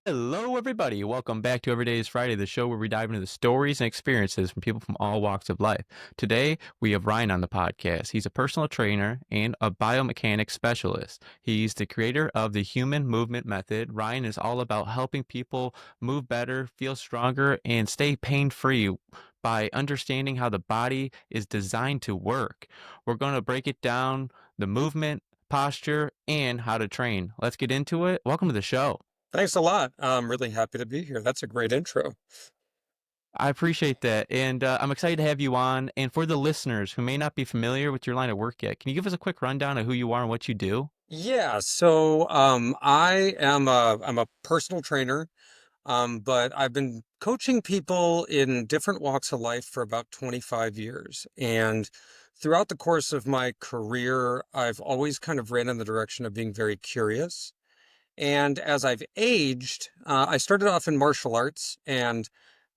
Hello, everybody. Welcome back to Every Day is Friday, the show where we dive into the stories and experiences from people from all walks of life. Today, we have Ryan on the podcast. He's a personal trainer and a biomechanics specialist. He's the creator of the Human Movement Method. Ryan is all about helping people move better, feel stronger, and stay pain free by understanding how the body is designed to work. We're going to break it down the movement, posture, and how to train. Let's get into it. Welcome to the show. Thanks a lot. I'm really happy to be here. That's a great intro. I appreciate that. And I'm excited to have you on. And for the listeners who may not be familiar with your line of work yet, can you give us a quick rundown of who you are and what you do? I'm a personal trainer, but I've been coaching people in different walks of life for about 25 years. And throughout the course of my career, I've always kind of ran in the direction of being very curious. And as I've aged, I started off in martial arts and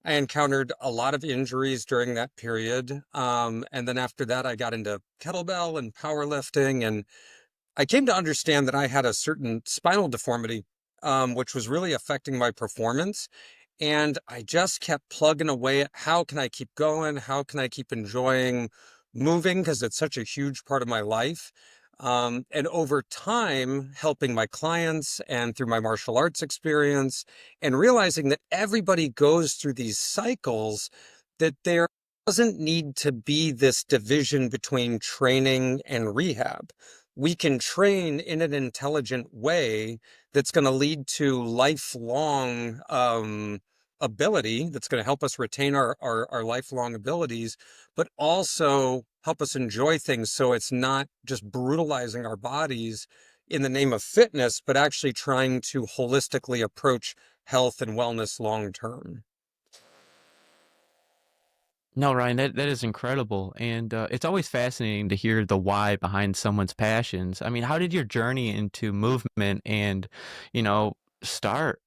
I encountered a lot of injuries during that period. And then after that, I got into kettlebell and powerlifting. And I came to understand that I had a certain spinal deformity, which was really affecting my performance. And I just kept plugging away at how can I keep going? How can I keep enjoying moving? Because it's such a huge part of my life. And over time, helping my clients and through my martial arts experience, and realizing that everybody goes through these cycles, that there doesn't need to be this division between training and rehab. We can train in an intelligent way that's going to lead to lifelong ability, that's going to help us retain our lifelong abilities, but also help us enjoy things so it's not just brutalizing our bodies in the name of fitness, but actually trying to holistically approach health and wellness long term. No, Ryan, that is incredible. And it's always fascinating to hear the why behind someone's passions. I mean, how did your journey into movement and, you know, start?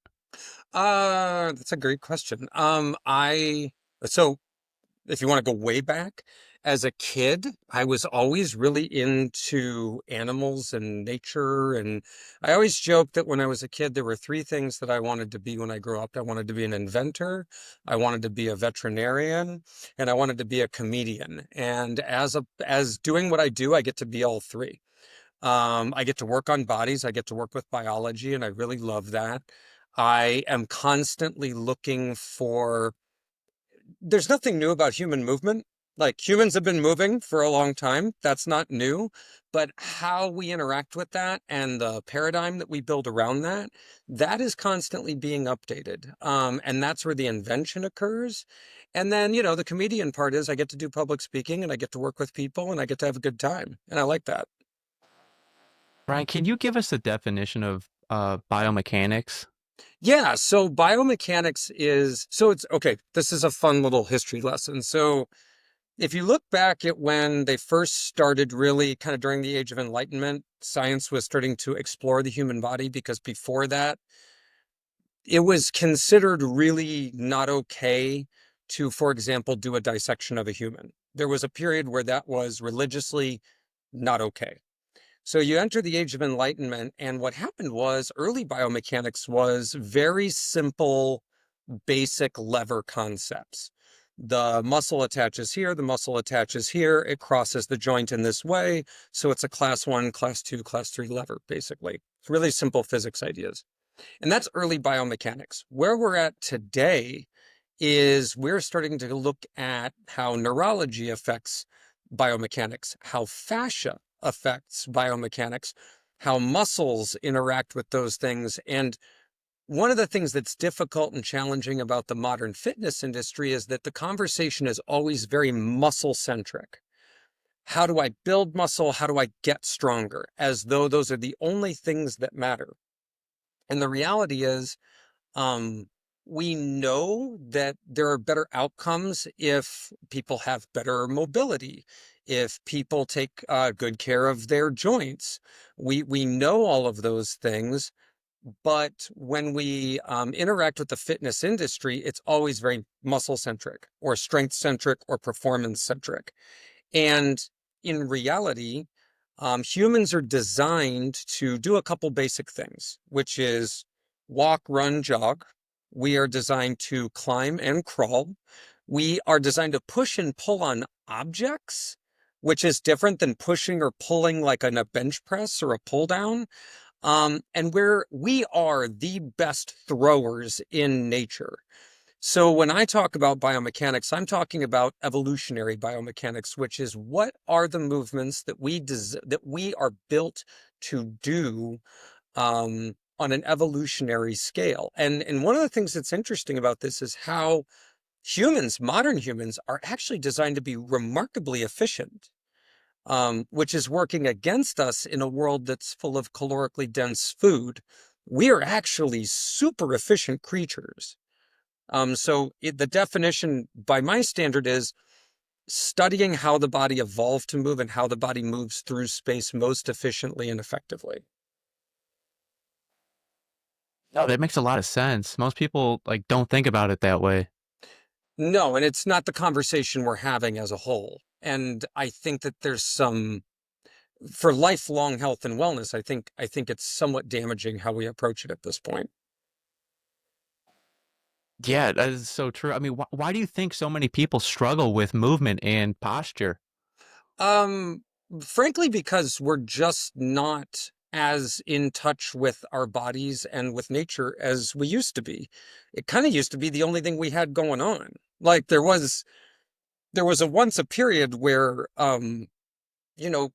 That's a great question. So if you want to go way back, as a kid, I was always really into animals and nature. And I always joked that when I was a kid, there were three things that I wanted to be when I grew up. I wanted to be an inventor, I wanted to be a veterinarian, and I wanted to be a comedian. And as doing what I do, I get to be all three. I get to work on bodies, I get to work with biology, and I really love that. I am constantly looking for there's nothing new about human movement. Like humans have been moving for a long time. That's not new. But how we interact with that and the paradigm that we build around that, that is constantly being updated. And that's where the invention occurs. And then, the comedian part is I get to do public speaking and I get to work with people and I get to have a good time. And I like that. Ryan, can you give us a definition of biomechanics? Yeah, so biomechanics it's okay. This is a fun little history lesson. So if you look back at when they first started, really kind of during the Age of Enlightenment, science was starting to explore the human body because before that, it was considered really not okay to, for example, do a dissection of a human. There was a period where that was religiously not okay. So you enter the Age of Enlightenment, and what happened was early biomechanics was very simple, basic lever concepts. The muscle attaches here, the muscle attaches here, it crosses the joint in this way. So it's a class one, class two, class three lever, basically. It's really simple physics ideas. And that's early biomechanics. Where we're at today is we're starting to look at how neurology affects biomechanics, how fascia affects biomechanics, how muscles interact with those things. And one of the things that's difficult and challenging about the modern fitness industry is that the conversation is always very muscle centric. How do I build muscle? How do I get stronger? As though those are the only things that matter. And the reality is, um, we know that there are better outcomes if people have better mobility, if people take good care of their joints. We know all of those things, but when we interact with the fitness industry, it's always very muscle centric or strength centric or performance centric. And in reality, humans are designed to do a couple basic things, which is walk, run, jog. We are designed to climb and crawl. We are designed to push and pull on objects, which is different than pushing or pulling like on a bench press or a pull down. And we are the best throwers in nature. So when I talk about biomechanics, I'm talking about evolutionary biomechanics, which is what are the movements that we are built to do on an evolutionary scale. And one of the things that's interesting about this is how humans, modern humans, are actually designed to be remarkably efficient, which is working against us in a world that's full of calorically dense food. We are actually super efficient creatures. The definition by my standard is studying how the body evolved to move and how the body moves through space most efficiently and effectively. No, that makes a lot of sense. Most people like don't think about it that way. No, and it's not the conversation we're having as a whole. And I think that there's some for lifelong health and wellness, I think it's somewhat damaging how we approach it at this point. Yeah, that is so true. I mean, why do you think so many people struggle with movement and posture? Um, Frankly, because we're just not as in touch with our bodies and with nature as we used to be. It kind of used to be the only thing we had going on. Like there was a once a period where you know,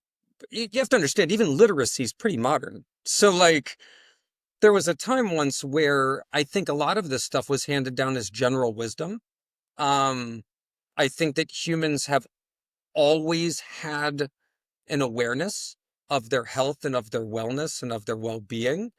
you have to understand even literacy is pretty modern. So like there was a time once where I think a lot of this stuff was handed down as general wisdom. Um, I think that humans have always had an awareness of their health and of their wellness and of their well-being.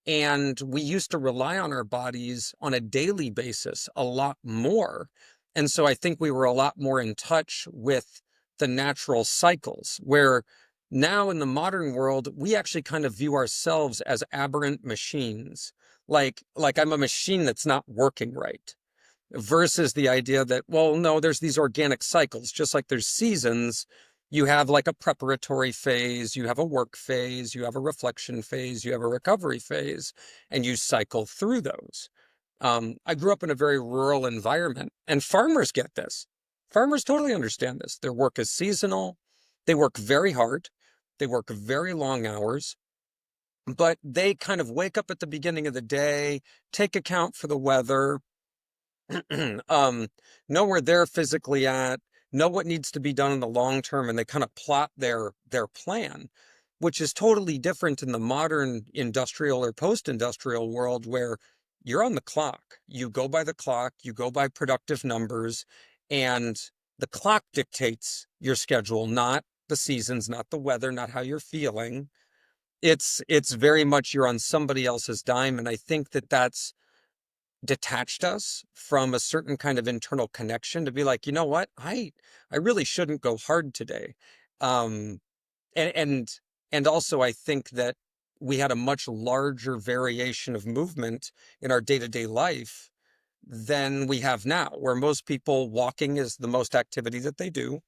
And we used to rely on our bodies on a daily basis a lot more. And so I think we were a lot more in touch with the natural cycles, where now in the modern world, we actually kind of view ourselves as aberrant machines. Like I'm a machine that's not working right versus the idea that, well, no, there's these organic cycles, just like there's seasons. You have like a preparatory phase, you have a work phase, you have a reflection phase, you have a recovery phase, and you cycle through those. I grew up in a very rural environment, and farmers get this. Farmers totally understand this. Their work is seasonal. They work very hard. They work very long hours, but they kind of wake up at the beginning of the day, take account for the weather, um, know where they're physically at, know what needs to be done in the long term, and they kind of plot their plan, which is totally different in the modern industrial or post-industrial world where you're on the clock. You go by the clock, you go by productive numbers, and the clock dictates your schedule, not the seasons, not the weather, not how you're feeling. It's very much you're on somebody else's dime, and I think that that's detached us from a certain kind of internal connection to be like, you know what, I really shouldn't go hard today. um and and also I think that we had a much larger variation of movement in our day-to-day life than we have now, where most people walking is the most activity that they do.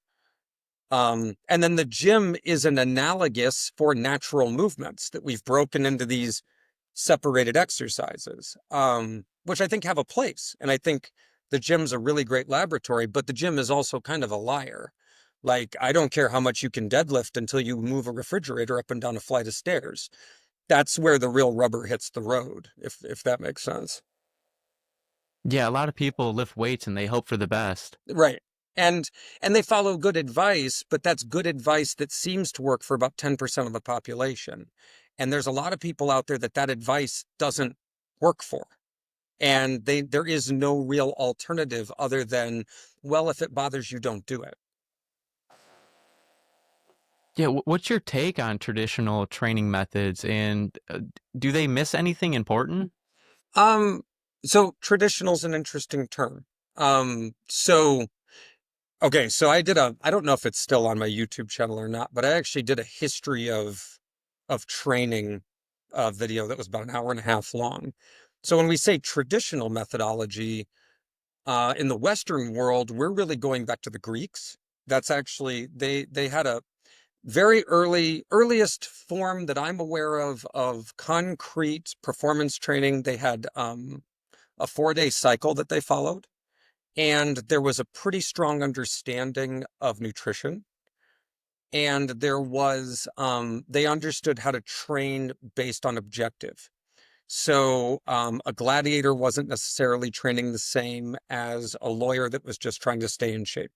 And then the gym is an analogous for natural movements that we've broken into these separated exercises, which I think have a place. And I think the gym's a really great laboratory, but the gym is also kind of a liar. Like, I don't care how much you can deadlift until you move a refrigerator up and down a flight of stairs. That's where the real rubber hits the road, if that makes sense. Yeah, a lot of people lift weights and they hope for the best. Right. And and they follow good advice, but that's good advice that seems to work for about 10% of the population. And there's a lot of people out there that advice doesn't work for. And there is no real alternative other than, well, if it bothers you, don't do it. Yeah, what's your take on traditional training methods and do they miss anything important? Um, so traditional is an interesting term. So okay, so I don't know if it's still on my YouTube channel or not, but I actually did a history of training video that was about an hour and a half long. So when we say traditional methodology, in the Western world, we're really going back to the Greeks. That's actually they had very earliest form that I'm aware of concrete performance training. They had a 4-day cycle that they followed, and there was a pretty strong understanding of nutrition. And there was they understood how to train based on objective. So a gladiator wasn't necessarily training the same as a lawyer that was just trying to stay in shape.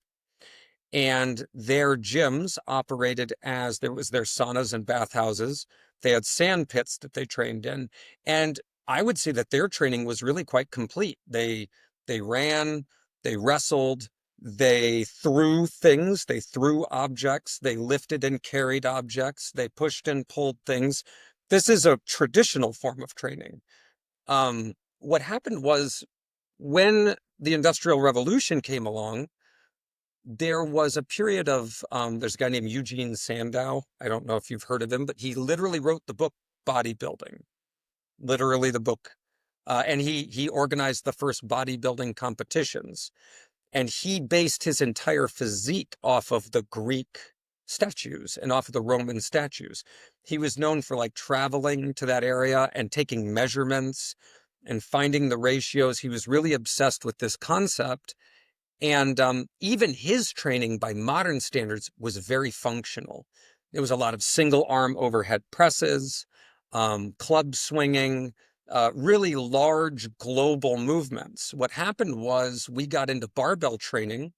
And their gyms operated as there was their saunas and bathhouses. They had sand pits that they trained in. And I would say that their training was really quite complete. They ran, they wrestled, they threw things, they threw objects, they lifted and carried objects, they pushed and pulled things. This is a traditional form of training. What happened was when the Industrial Revolution came along, there was a period of there's a guy named Eugene Sandow. I don't know if you've heard of him, but he literally wrote the book Bodybuilding, literally the book. And he organized the first bodybuilding competitions. And he based his entire physique off of the Greek statues and off of the Roman statues. He was known for like traveling to that area and taking measurements and finding the ratios. He was really obsessed with this concept. And even his training by modern standards was very functional. It was a lot of single arm overhead presses, club swinging, really large global movements. What happened was we got into barbell training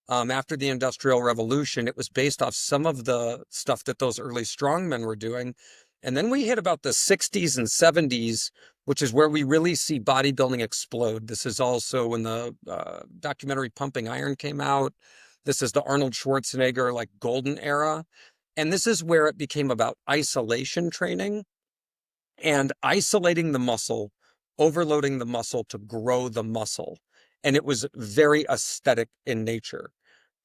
after the Industrial Revolution. It was based off some of the stuff that those early strongmen were doing. And then we hit about the 60s and 70s, which is where we really see bodybuilding explode. This is also when the documentary Pumping Iron came out. This is the Arnold Schwarzenegger like golden era. And this is where it became about isolation training and isolating the muscle, overloading the muscle to grow the muscle. And it was very aesthetic in nature.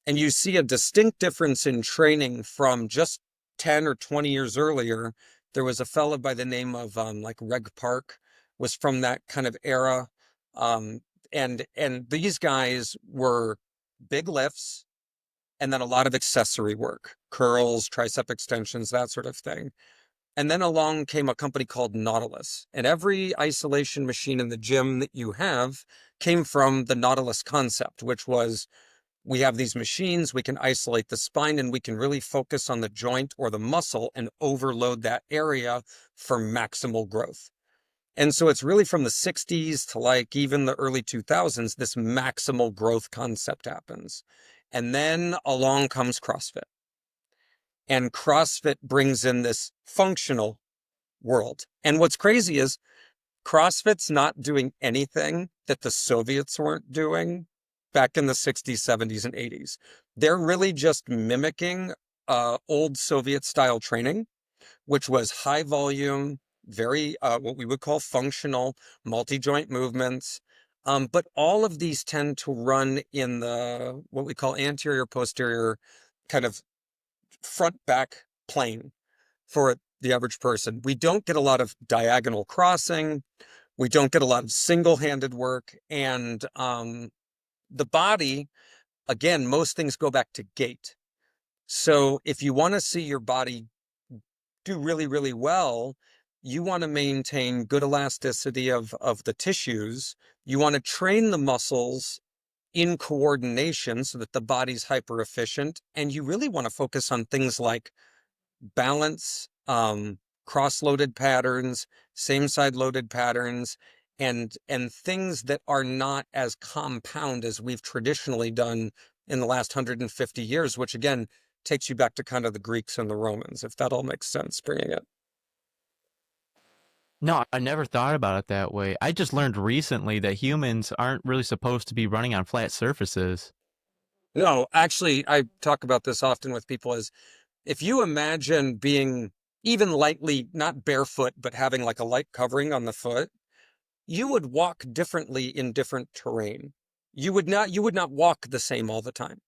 And you see a distinct difference in training from just 10 or 20 years earlier. There was a fellow by the name of like Reg Park was from that kind of era. Um, and these guys were big lifts and then a lot of accessory work, curls, tricep extensions, that sort of thing. And then along came a company called Nautilus. And every isolation machine in the gym that you have came from the Nautilus concept, which was we have these machines, we can isolate the spine, and we can really focus on the joint or the muscle and overload that area for maximal growth. And so it's really from the 60s to like even the early 2000s, this maximal growth concept happens. And then along comes CrossFit. And CrossFit brings in this functional world. And what's crazy is CrossFit's not doing anything that the Soviets weren't doing back in the 60s, 70s, and 80s. They're really just mimicking old Soviet style training, which was high volume, very what we would call functional, multi-joint movements. But all of these tend to run in the what we call anterior posterior kind of front back plane for the average person. We don't get a lot of diagonal crossing. We don't get a lot of single-handed work. And the body, again, most things go back to gait. So if you want to see your body do really, really well, you want to maintain good elasticity of the tissues. You want to train the muscles in coordination so that the body's hyper efficient. And you really want to focus on things like balance, cross-loaded patterns, same-side loaded patterns, and things that are not as compound as we've traditionally done in the last 150 years, which again takes you back to kind of the Greeks and the Romans, if that all makes sense, bringing it. No, I never thought about it that way. I just learned recently that humans aren't really supposed to be running on flat surfaces. No, actually, I talk about this often with people is if you imagine being even lightly, not barefoot, but having like a light covering on the foot, you would walk differently in different terrain. You would not walk the same all the time.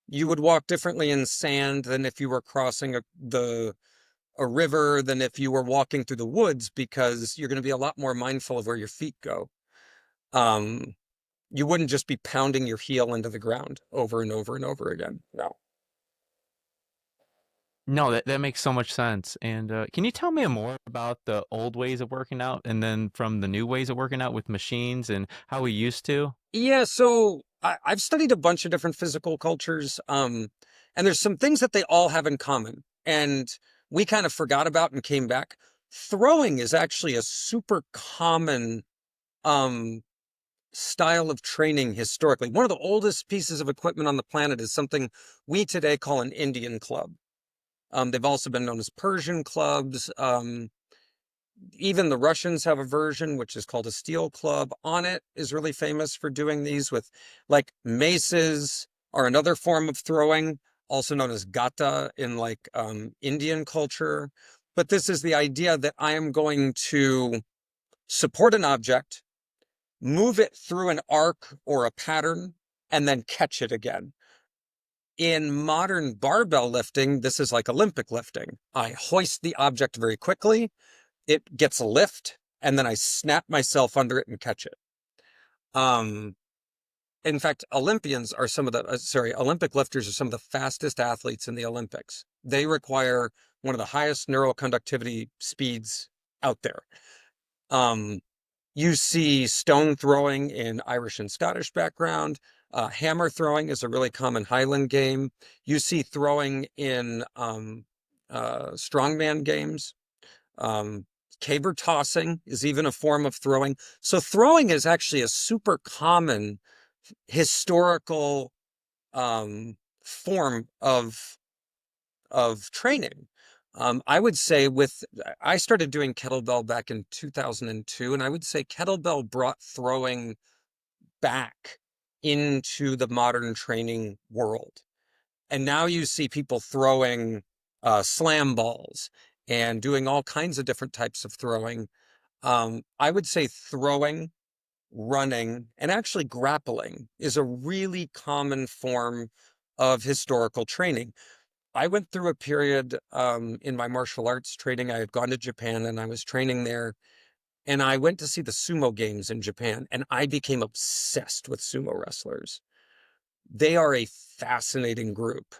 You would walk differently in sand than if you were crossing a river than if you were walking through the woods because you're going to be a lot more mindful of where your feet go. Um, you wouldn't just be pounding your heel into the ground over and over and over again. No. No, that makes so much sense. And can you tell me more about the old ways of working out and then from the new ways of working out with machines and how we used to? Yeah, so I've studied a bunch of different physical cultures, and there's some things that they all have in common, and we kind of forgot about and came back. Throwing is actually a super common um, style of training historically. One of the oldest pieces of equipment on the planet is something we today call an Indian club. They've also been known as Persian clubs. Even the Russians have a version which is called a steel club. On it is really famous for doing these with like maces are another form of throwing, also known as gata in like Indian culture. But this is the idea that I am going to support an object, move it through an arc or a pattern, and then catch it again. In modern barbell lifting, this is like Olympic lifting. I hoist the object very quickly, it gets a lift, and then I snap myself under it and catch it. Um, in fact, Olympic lifters are some of the fastest athletes in the Olympics. They require one of the highest neuroconductivity speeds out there. Um, you see stone throwing in Irish and Scottish background. Hammer throwing is a really common Highland game. You see throwing in strongman games. Um, Caber tossing is even a form of throwing. So throwing is actually a super common historical form of training. I would say I started doing kettlebell back in 2002, and I would say kettlebell brought throwing back into the modern training world. And now you see people throwing slam balls and doing all kinds of different types of throwing. I would say throwing, running, and actually grappling is a really common form of historical training. I went through a period in my martial arts training. I had gone to Japan and I was training there. And I went to see the sumo games in Japan, and I became obsessed with sumo wrestlers. They are a fascinating group.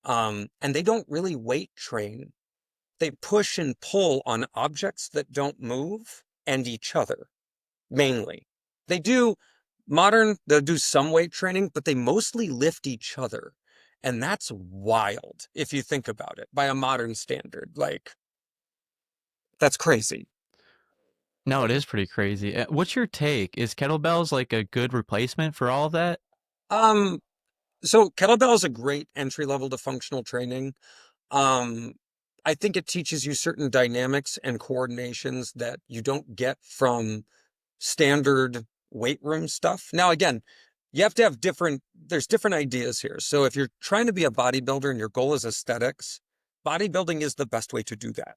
And they don't really weight train. They push and pull on objects that don't move and each other, mainly. They do they'll do some weight training, but they mostly lift each other. And that's wild if you think about it by a modern standard. Like, that's crazy. No, it is pretty crazy. What's your take? Is kettlebells like a good replacement for all of that? Um, so kettlebell is a great entry level to functional training. Um, I think it teaches you certain dynamics and coordinations that you don't get from standard weight room stuff. Now, again, you have to have there's different ideas here. So if you're trying to be a bodybuilder and your goal is aesthetics, bodybuilding is the best way to do that.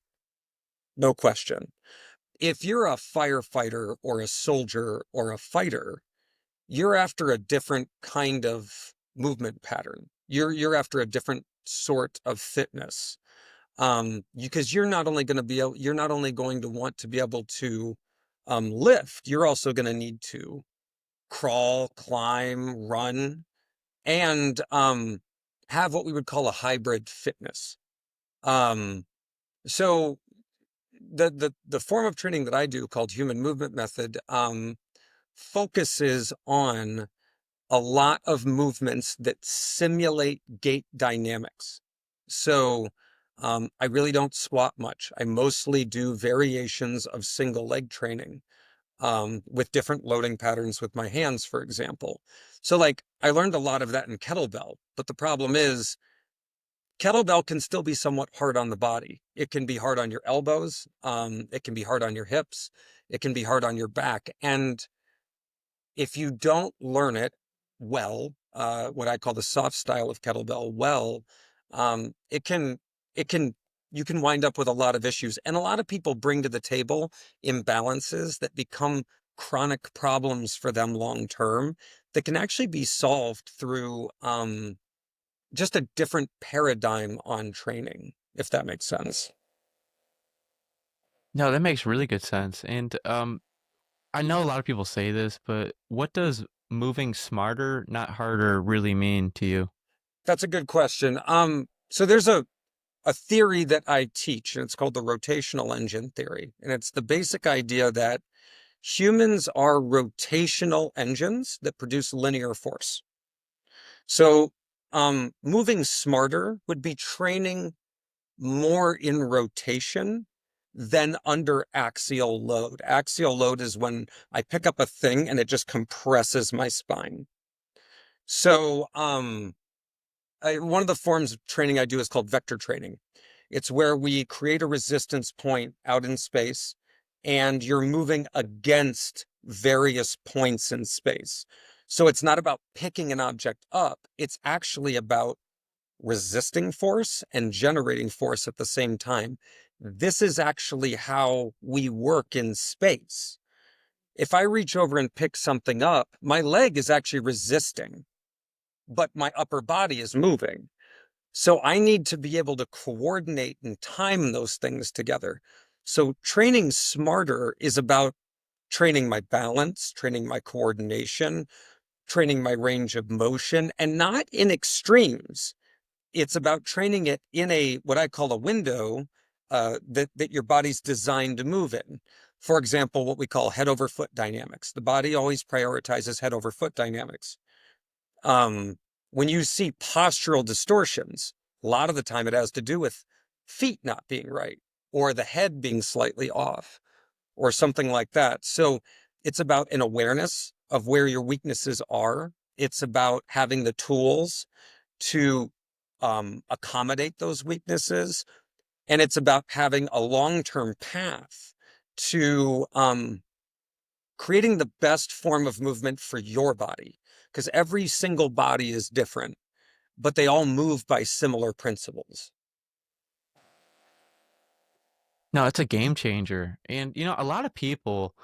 No question. If you're a firefighter or a soldier or a fighter, you're after a different kind of movement pattern. You're after a different sort of fitness. Because you're not only going to want to be able to lift, you're also going to need to crawl, climb, run, and have what we would call a hybrid fitness. Um, so the form of training that I do called human movement method focuses on a lot of movements that simulate gait dynamics. So I really don't squat much. I mostly do variations of single leg training with different loading patterns with my hands, for example. So like I learned a lot of that in kettlebell, but the problem is kettlebell can still be somewhat hard on the body. It can be hard on your elbows. It can be hard on your hips. It can be hard on your back. And if you don't learn it well, what I call the soft style of kettlebell well, it can, it can, you can wind up with a lot of issues. And a lot of people bring to the table imbalances that become chronic problems for them long term that can actually be solved through just a different paradigm on training, if that makes sense. No, that makes really good sense. And I know a lot of people say this, but what does moving smarter, not harder, really mean to you? That's a good question. So there's a theory that I teach, and it's called the rotational engine theory. And it's the basic idea that humans are rotational engines that produce linear force. So, moving smarter would be training more in rotation than under axial load. Axial load is when I pick up a thing and it just compresses my spine. So, one of the forms of training I do is called vector training. It's where we create a resistance point out in space and you're moving against various points in space. So it's not about picking an object up. It's actually about resisting force and generating force at the same time. This is actually how we work in space. If I reach over and pick something up, my leg is actually resisting, but my upper body is moving. So I need to be able to coordinate and time those things together. So training smarter is about training my balance, training my coordination, training my range of motion, and not in extremes. It's about training it in a what I call a window that your body's designed to move in. For example, what we call head over foot dynamics. The body always prioritizes head over foot dynamics. Um, when you see postural distortions, a lot of the time it has to do with feet not being right or the head being slightly off or something like that. So it's about an awareness of where your weaknesses are. It's about having the tools to accommodate those weaknesses. And it's about having a long-term path to creating the best form of movement for your body, because every single body is different, but they all move by similar principles. No, it's a game changer. And a lot of people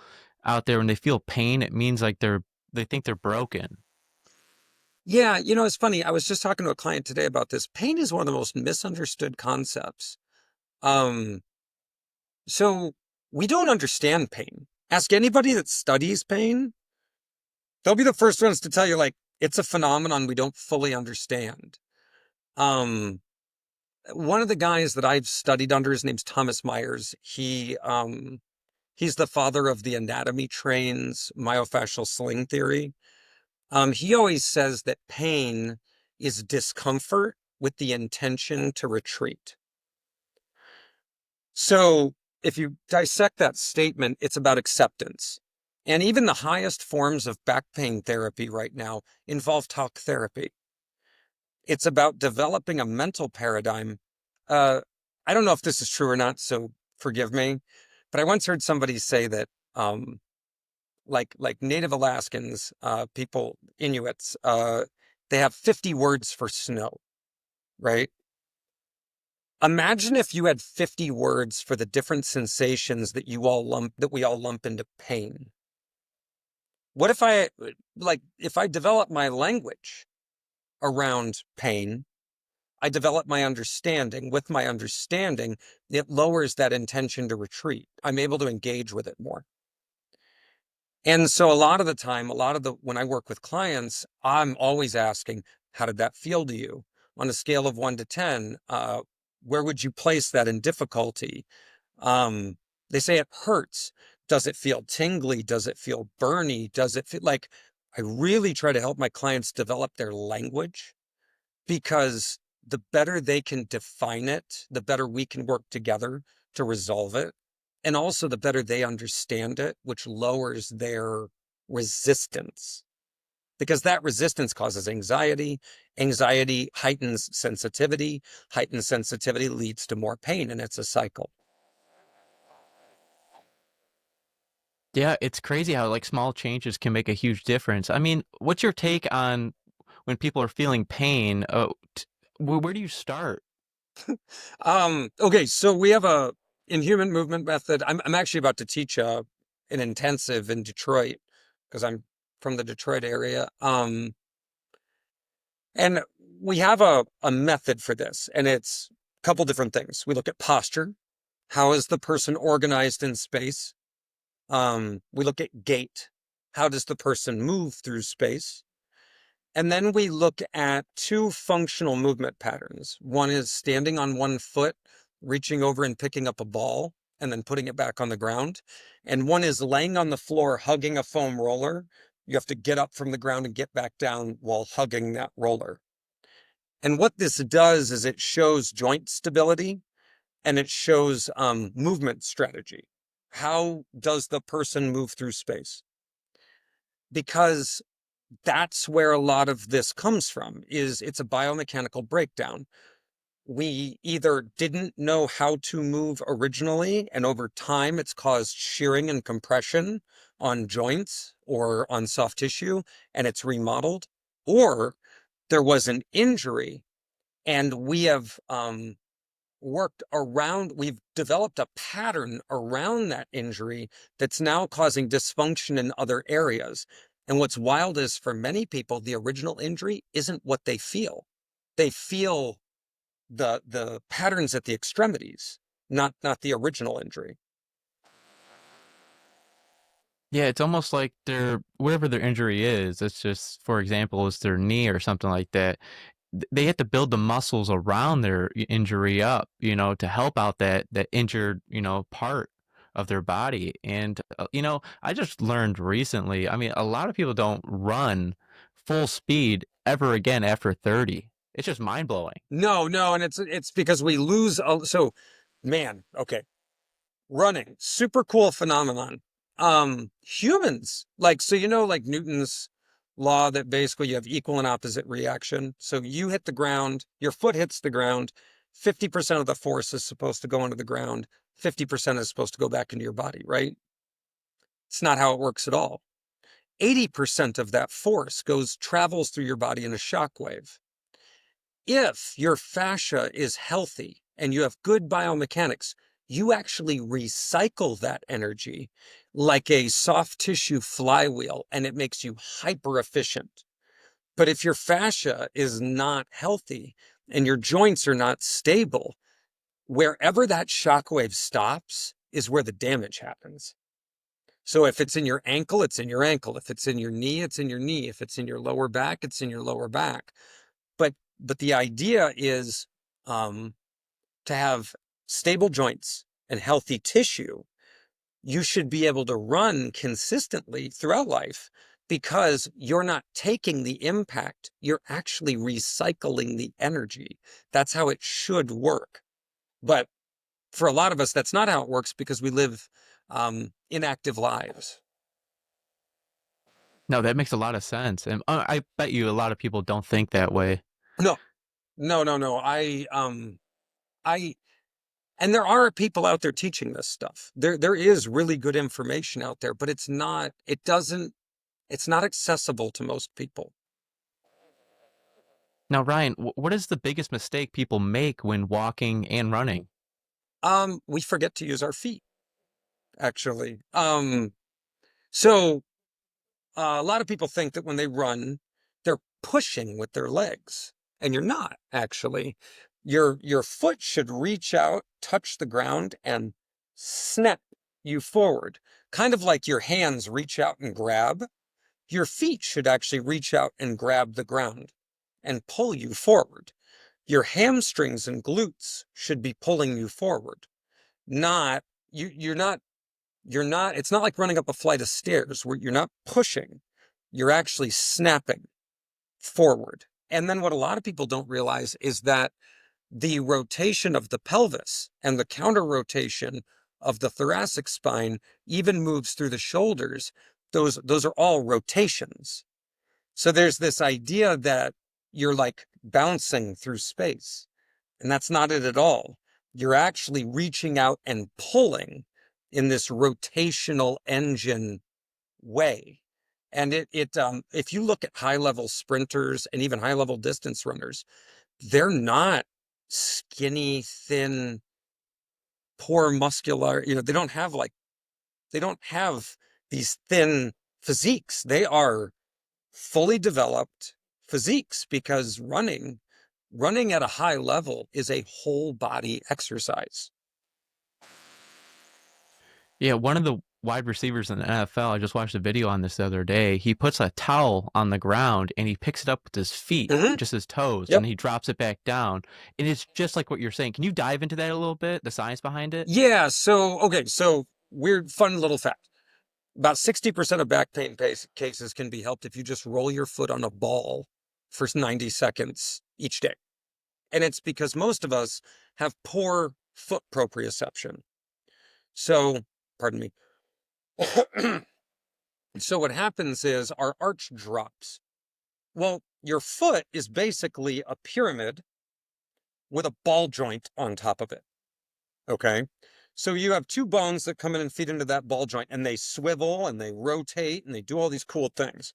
out there when they feel pain, it means like they think they're broken. Yeah, it's funny. I was just talking to a client today about this. Pain is one of the most misunderstood concepts. Um, so we don't understand pain. Ask anybody that studies pain, they'll be the first ones to tell you, like, it's a phenomenon we don't fully understand. Um, One of the guys that I've studied under, his name's Thomas Myers. He's the father of the anatomy trains myofascial sling theory. He always says that pain is discomfort with the intention to retreat. So if you dissect that statement, it's about acceptance. And even the highest forms of back pain therapy right now involve talk therapy. It's about developing a mental paradigm. Uh, I don't know if this is true or not, so forgive me, but I once heard somebody say that, like Native Alaskans, people, Inuits, they have 50 words for snow, right? Imagine if you had 50 words for the different sensations that we all lump into pain. What if if I develop my language around pain, I develop my understanding. With my understanding, it lowers that intention to retreat. I'm able to engage with it more. And so a lot of the time, when I work with clients, I'm always asking, how did that feel to you? On a scale of 1 to 10, where would you place that in difficulty? They say it hurts. Does it feel tingly? Does it feel burny? Does it feel like I really try to help my clients develop their language, because the better they can define it, the better we can work together to resolve it. And also the better they understand it, which lowers their resistance, because that resistance causes anxiety. Anxiety heightens sensitivity. Heightened sensitivity leads to more pain, and it's a cycle. Yeah, it's crazy how like small changes can make a huge difference. I mean, what's your take on when people are feeling pain? Where do you start? Okay, so we have a inhuman movement method. I'm actually about to teach an intensive in Detroit because I'm from the Detroit area. And we have a method for this, and it's a couple different things. We look at posture. How is the person organized in space? We look at gait. How does the person move through space? And then we look at two functional movement patterns. One is standing on one foot, reaching over and picking up a ball, and then putting it back on the ground. And one is laying on the floor, hugging a foam roller. You have to get up from the ground and get back down while hugging that roller. And what this does is it shows joint stability and it shows movement strategy. How does the person move through space? Because that's where a lot of this comes from, is it's a biomechanical breakdown. We either didn't know how to move originally, and over time it's caused shearing and compression on joints or on soft tissue, and it's remodeled, or there was an injury, and we have we've developed a pattern around that injury that's now causing dysfunction in other areas. And what's wild is for many people, the original injury isn't what they feel. They feel the patterns at the extremities, not the original injury. Yeah, it's almost like their whatever their injury is, it's just, for example, it's their knee or something like that. They have to build the muscles around their injury up, to help out that injured, part of their body. And I just learned recently, I mean, a lot of people don't run full speed ever again after 30. It's just mind-blowing. No, and it's because we lose. So, man, okay, running, super cool phenomenon. Humans, like, so like Newton's law that basically you have equal and opposite reaction. So you hit the ground, your foot hits the ground, 50% of the force is supposed to go into the ground, 50% is supposed to go back into your body, right? It's not how it works at all. 80% of that force travels through your body in a shock wave. If your fascia is healthy and you have good biomechanics, you actually recycle that energy like a soft tissue flywheel, and it makes you hyper efficient. But if your fascia is not healthy and your joints are not stable, wherever that shock wave stops is where the damage happens. So if it's in your ankle, it's in your ankle. If it's in your knee, it's in your knee. If it's in your lower back, it's in your lower back. But the idea is to have stable joints and healthy tissue. You should be able to run consistently throughout life because you're not taking the impact. You're actually recycling the energy. That's how it should work. But for a lot of us, that's not how it works because we live inactive lives. No, that makes a lot of sense. And I bet you a lot of people don't think that way. No, no. I, and there are people out there teaching this stuff. There is really good information out there, but it's not accessible to most people. Now, Ryan, what is the biggest mistake people make when walking and running? We forget to use our feet, actually. So a lot of people think that when they run, they're pushing with their legs, and you're not actually. Your foot should reach out, touch the ground, and snap you forward. Kind of like your hands reach out and grab. Your feet should actually reach out and grab the ground and pull you forward. Your hamstrings and glutes should be pulling you forward. Not you're not it's not like running up a flight of stairs where you're not pushing, you're actually snapping forward. And then what a lot of people don't realize is that the rotation of the pelvis and the counter rotation of the thoracic spine even moves through the shoulders. Those are all rotations. So there's this idea that you're like bouncing through space, and that's not it at all. You're actually reaching out and pulling in this rotational engine way. And if you look at high level sprinters and even high level distance runners, they're not skinny, thin, poor muscular, they don't have these thin physiques. They are fully developed physiques because running at a high level is a whole body exercise. Yeah, wide receivers in the NFL. I just watched a video on this the other day. He puts a towel on the ground and he picks it up with his feet, Hmm. just his toes, Yep. and he drops it back down. And it's just like what you're saying. Can you dive into that a little bit, the science behind it? Yeah. So, okay. So weird, fun little fact. About 60% of back pain cases can be helped if you just roll your foot on a ball for 90 seconds each day. And it's because most of us have poor foot proprioception. So, pardon me. So what happens is our arch drops. Well, your foot is basically a pyramid with a ball joint on top of it. Okay. So you have two bones that come in and feed into that ball joint, and they swivel and they rotate and they do all these cool things.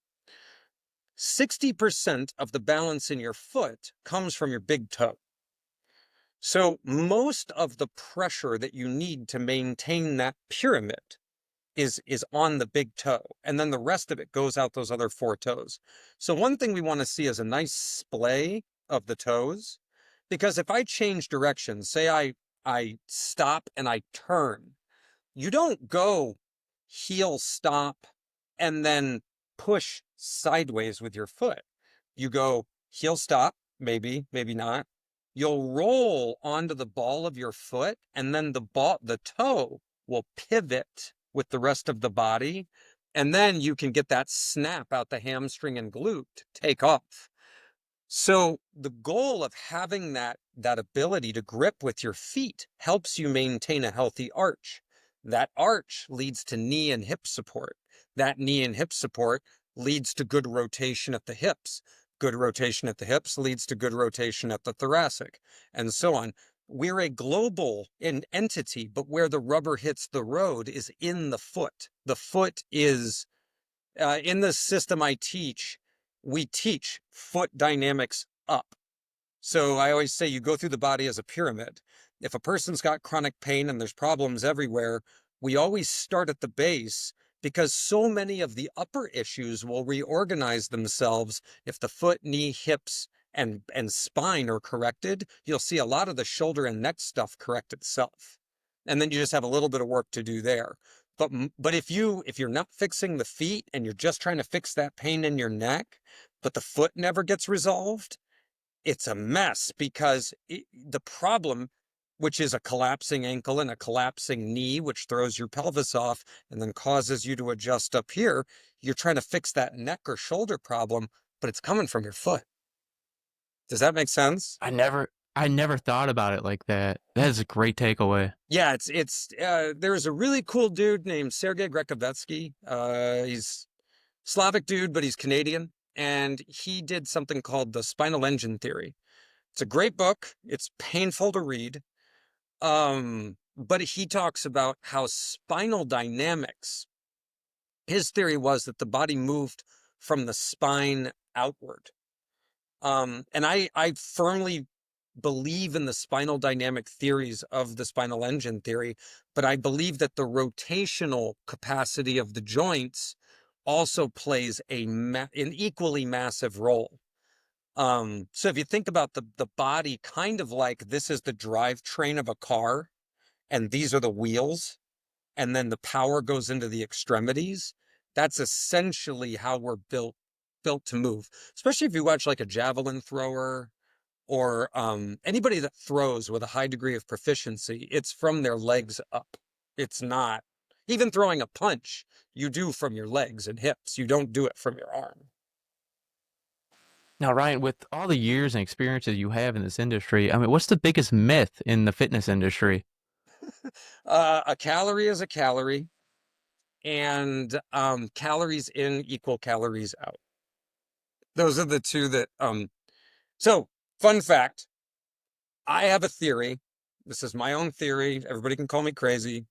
60% of the balance in your foot comes from your big toe. So most of the pressure that you need to maintain that pyramid is on the big toe, and then the rest of it goes out those other four toes. So one thing we want to see is a nice splay of the toes, because if I change direction, say I stop and I turn, you don't go heel stop and then push sideways with your foot. You go heel stop, maybe, maybe not. You'll roll onto the ball of your foot, and then the toe will pivot with the rest of the body. And then you can get that snap out the hamstring and glute to take off. So the goal of having that ability to grip with your feet helps you maintain a healthy arch. That arch leads to knee and hip support. That knee and hip support leads to good rotation at the hips. Good rotation at the hips leads to good rotation at the thoracic, and so on. We're a global entity, but where the rubber hits the road is in the foot. The foot is in the system I teach, we teach foot dynamics up. So I always say you go through the body as a pyramid. If a person's got chronic pain and there's problems everywhere, we always start at the base, because so many of the upper issues will reorganize themselves if the foot, knee, hips, and spine are corrected. You'll see a lot of the shoulder and neck stuff correct itself. And then you just have a little bit of work to do there. But if you're not fixing the feet and you're just trying to fix that pain in your neck, but the foot never gets resolved, it's a mess, because the problem, which is a collapsing ankle and a collapsing knee, which throws your pelvis off and then causes you to adjust up here, you're trying to fix that neck or shoulder problem, but it's coming from your foot. Does that make sense? I never thought about it like that. That is a great takeaway. Yeah, there's a really cool dude named Sergei Grekovetsky. He's Slavic dude, but he's Canadian. And he did something called the spinal engine theory. It's a great book. It's painful to read. But he talks about how spinal dynamics, his theory was that the body moved from the spine outward. And I firmly believe in the spinal dynamic theories of the spinal engine theory, but I believe that the rotational capacity of the joints also plays an equally massive role. So if you think about the body kind of like this is the drivetrain of a car, and these are the wheels, and then the power goes into the extremities, that's essentially how we're built to move. Especially if you watch like a javelin thrower or anybody that throws with a high degree of proficiency, it's from their legs up. It's not, even throwing a punch, you do from your legs and hips. You don't do it from your arm. Now, Ryan, with all the years and experiences you have in this industry, I mean, what's the biggest myth in the fitness industry? A calorie is a calorie, and calories in equal calories out. Those are the two that, so fun fact, I have a theory. This is my own theory. Everybody can call me crazy.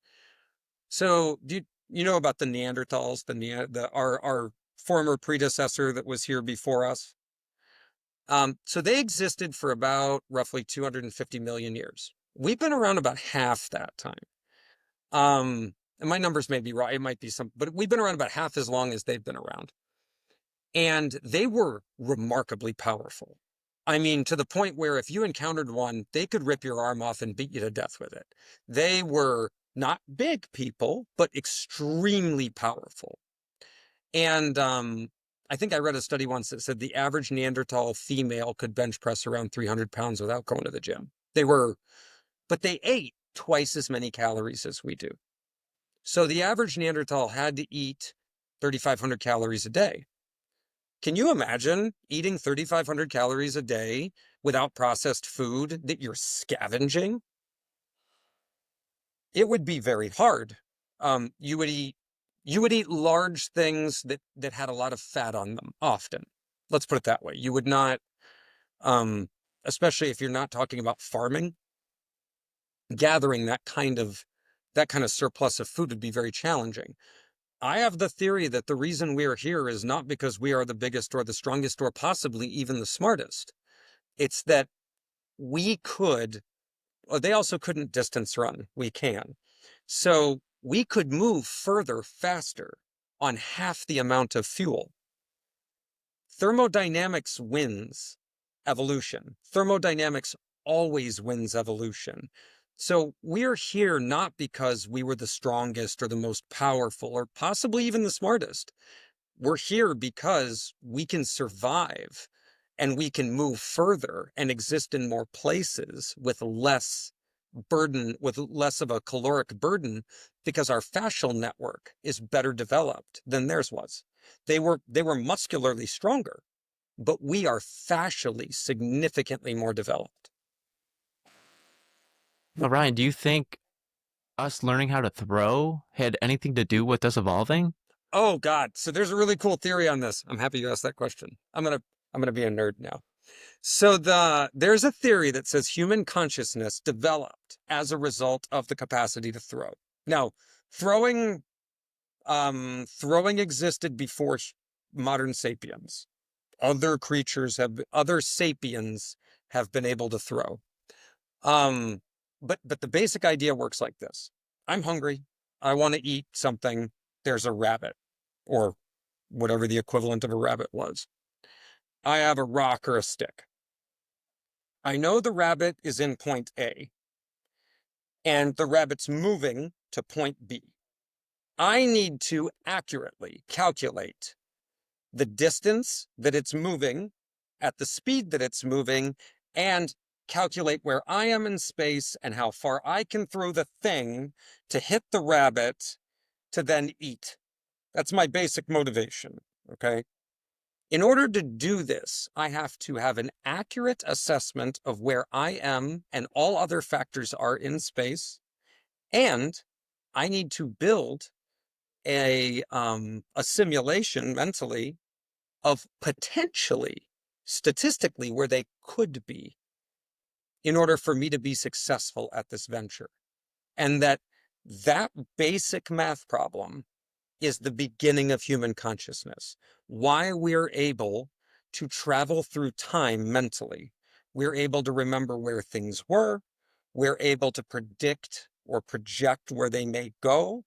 So you know about the Neanderthals, our former predecessor that was here before us? So they existed for about roughly 250 million years. We've been around about half that time. And my numbers may be wrong. It might be some, but we've been around about half as long as they've been around. And they were remarkably powerful. I mean, to the point where if you encountered one, they could rip your arm off and beat you to death with it. They were not big people, but extremely powerful. And I think I read a study once that said the average Neanderthal female could bench press around 300 pounds without going to the gym. But they ate twice as many calories as we do. So the average Neanderthal had to eat 3,500 calories a day. Can you imagine eating 3,500 calories a day without processed food that you're scavenging? It would be very hard. You would eat large things that had a lot of fat on them often. Let's put it that way. You would not, especially if you're not talking about farming, gathering that kind of surplus of food would be very challenging. I have the theory that the reason we are here is not because we are the biggest or the strongest or possibly even the smartest. It's that we could, well, they also couldn't distance run. We can. So we could move further faster on half the amount of fuel. Thermodynamics wins evolution. Thermodynamics always wins evolution. So we're here not because we were the strongest or the most powerful or possibly even the smartest. We're here because we can survive and we can move further and exist in more places with less burden, with less of a caloric burden, because our fascial network is better developed than theirs was. They were muscularly stronger, but we are fascially significantly more developed. Now, Ryan, do you think us learning how to throw had anything to do with us evolving? Oh God. So there's a really cool theory on this. I'm happy you asked that question. I'm gonna be a nerd now. So there's a theory that says human consciousness developed as a result of the capacity to throw. Now, throwing throwing existed before modern sapiens. Other sapiens have been able to throw. Um, but the basic idea works like this. I'm hungry. I want to eat something. There's a rabbit, or whatever the equivalent of a rabbit was. I have a rock or a stick. I know the rabbit is in point A, and the rabbit's moving to point B. I need to accurately calculate the distance that it's moving at the speed that it's moving and calculate where I am in space and how far I can throw the thing to hit the rabbit to then eat. That's my basic motivation, okay? In order to do this, I have to have an accurate assessment of where I am and all other factors are in space, and I need to build a simulation mentally of potentially, statistically, where they could be in order for me to be successful at this venture. And that basic math problem is the beginning of human consciousness. Why we're able to travel through time mentally. We're able to remember where things were. We're able to predict or project where they may go.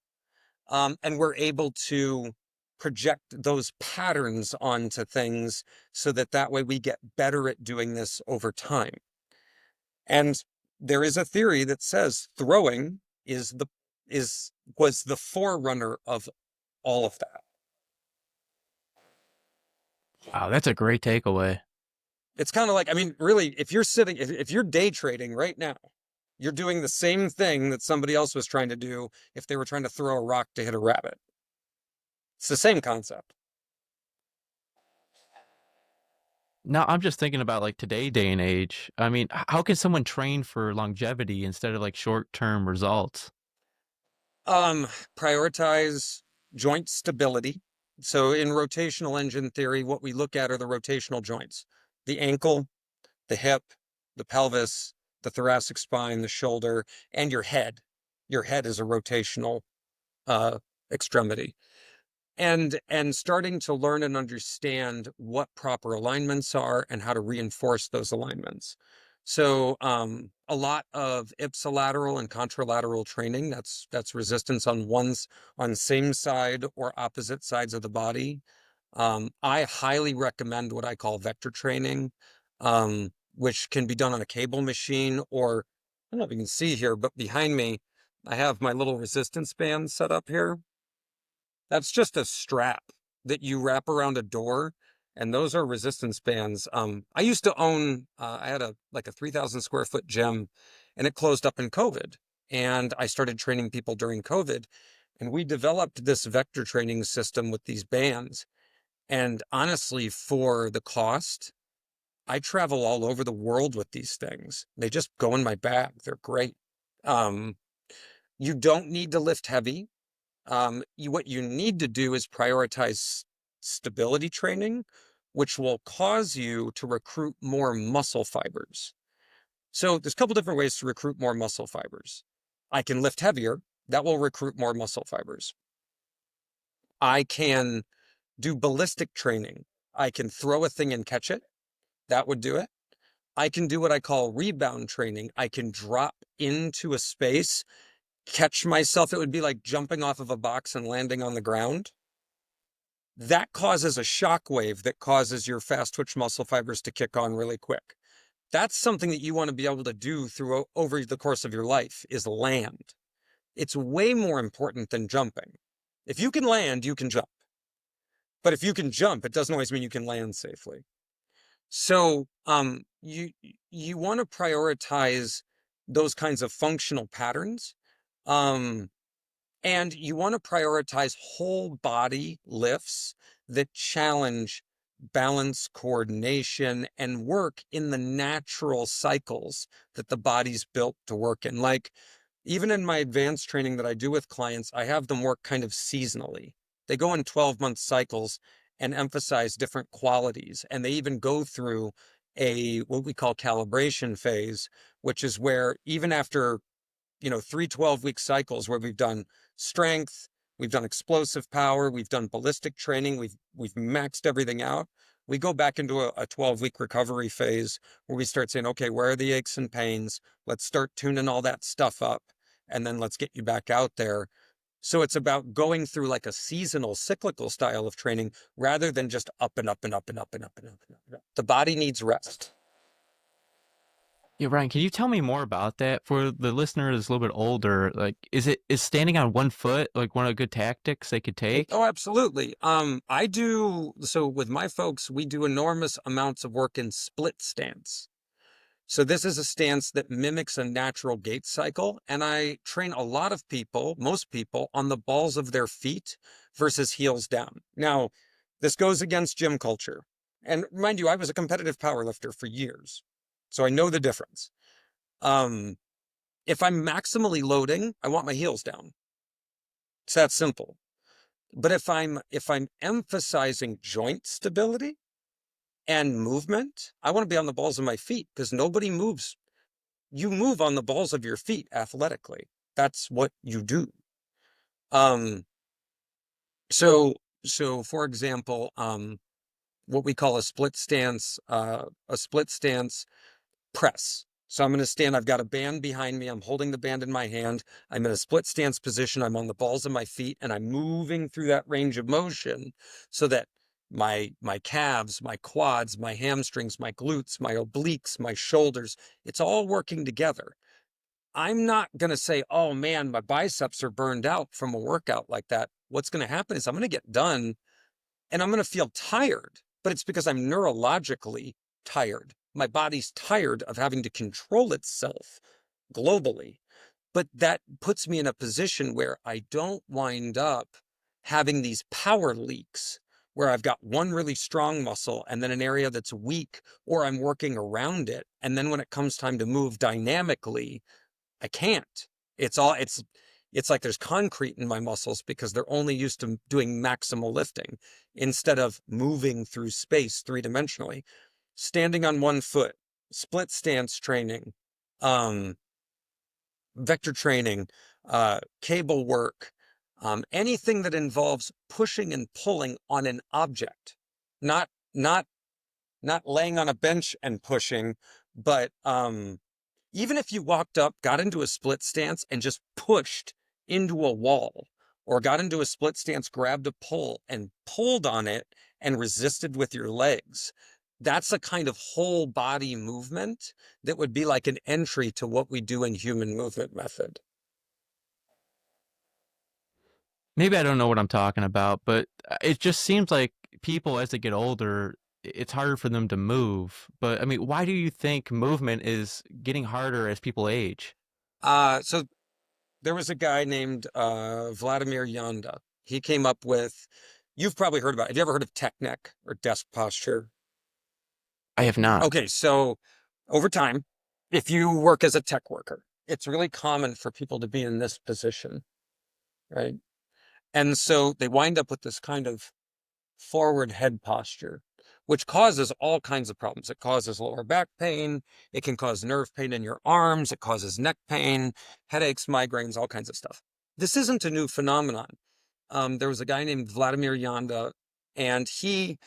And we're able to project those patterns onto things so that way we get better at doing this over time. And there is a theory that says throwing was the forerunner of all of that. Wow, that's a great takeaway. It's kind of like, I mean, really, if you're day trading right now, you're doing the same thing that somebody else was trying to do if they were trying to throw a rock to hit a rabbit. It's the same concept. Now, I'm just thinking about like today, day and age. I mean, how can someone train for longevity instead of like short-term results? Um, Prioritize joint stability. So in rotational engine theory, what we look at are the rotational joints: the ankle, the hip, the pelvis, the thoracic spine, the shoulder, and your head. Your head is a rotational extremity. And starting to learn and understand what proper alignments are and how to reinforce those alignments. So a lot of ipsilateral and contralateral training, that's resistance on same side or opposite sides of the body. I highly recommend what I call vector training, which can be done on a cable machine, or I don't know if you can see here, but behind me, I have my little resistance band set up here. That's just a strap that you wrap around a door, and those are resistance bands. I used to own, I had a 3,000 square foot gym, and it closed up in COVID. And I started training people during COVID, and we developed this vector training system with these bands. And honestly, for the cost, I travel all over the world with these things. They just go in my bag. They're great. Um, you don't need to lift heavy. What you need to do is prioritize stability training, which will cause you to recruit more muscle fibers. So there's a couple different ways to recruit more muscle fibers. I can lift heavier. That will recruit more muscle fibers. I can do ballistic training. I can throw a thing and catch it. That would do it. I can do what I call rebound training. I can drop into a space, catch myself. It would be like jumping off of a box and landing on the ground. That causes a shock wave that causes your fast twitch muscle fibers to kick on really quick. That's something that you want to be able to do through over the course of your life, is land. It's way more important than jumping. If you can land, you can jump. But if you can jump, it doesn't always mean you can land safely. So you want to prioritize those kinds of functional patterns. And you want to prioritize whole body lifts that challenge balance, coordination, and work in the natural cycles that the body's built to work in. Like, even in my advanced training that I do with clients, I have them work kind of seasonally. They go in 12-month cycles and emphasize different qualities. And they even go through what we call calibration phase, which is where even after 3 12-week cycles where we've done strength, we've done explosive power, we've done ballistic training, we've maxed everything out. We go back into a 12-week recovery phase where we start saying, okay, where are the aches and pains? Let's start tuning all that stuff up, and then let's get you back out there. So it's about going through like a seasonal, cyclical style of training rather than just up and up and up and up and up and up and up and up. The body needs rest. Yeah, Ryan, can you tell me more about that for the listener that's a little bit older? Like, is standing on one foot like one of the good tactics they could take? Oh, absolutely. So with my folks, we do enormous amounts of work in split stance. So this is a stance that mimics a natural gait cycle. And I train a lot of people, most people, on the balls of their feet versus heels down. Now, this goes against gym culture. And mind you, I was a competitive powerlifter for years, so I know the difference. If I'm maximally loading, I want my heels down. It's that simple. But if I'm emphasizing joint stability and movement, I want to be on the balls of my feet, because nobody moves. You move on the balls of your feet athletically. That's what you do. Um, so for example, what we call a split stance press. So I'm going to stand, I've got a band behind me. I'm holding the band in my hand. I'm in a split stance position. I'm on the balls of my feet, and I'm moving through that range of motion so that my calves, my quads, my hamstrings, my glutes, my obliques, my shoulders, it's all working together. I'm not going to say, oh man, my biceps are burned out from a workout like that. What's going to happen is I'm going to get done and I'm going to feel tired, but it's because I'm neurologically tired. My body's tired of having to control itself globally. But that puts me in a position where I don't wind up having these power leaks where I've got one really strong muscle and then an area that's weak, or I'm working around it. And then when it comes time to move dynamically, I can't. It's like there's concrete in my muscles because they're only used to doing maximal lifting instead of moving through space three-dimensionally. Standing on one foot, split stance training, vector training, cable work, anything that involves pushing and pulling on an object, not not not laying on a bench and pushing, but even if you walked up, got into a split stance and just pushed into a wall, or got into a split stance, grabbed a pole and pulled on it and resisted with your legs, that's a kind of whole body movement that would be like an entry to what we do in human movement method. maybe I don't know what I'm talking about, but it just seems like people as they get older, it's harder for them to move. But I mean, why do you think movement is getting harder as people age? So there was a guy named Vladimir Yanda. He came up with, you've probably heard about it. Have you ever heard of tech neck or desk posture? I have not. Okay, so over time, if you work as a tech worker, it's really common for people to be in this position, right? And so they wind up with this kind of forward head posture, which causes all kinds of problems. It causes lower back pain. It can cause nerve pain in your arms. It causes neck pain, headaches, migraines, all kinds of stuff. This isn't a new phenomenon. There was a guy named Vladimir Yanda, and he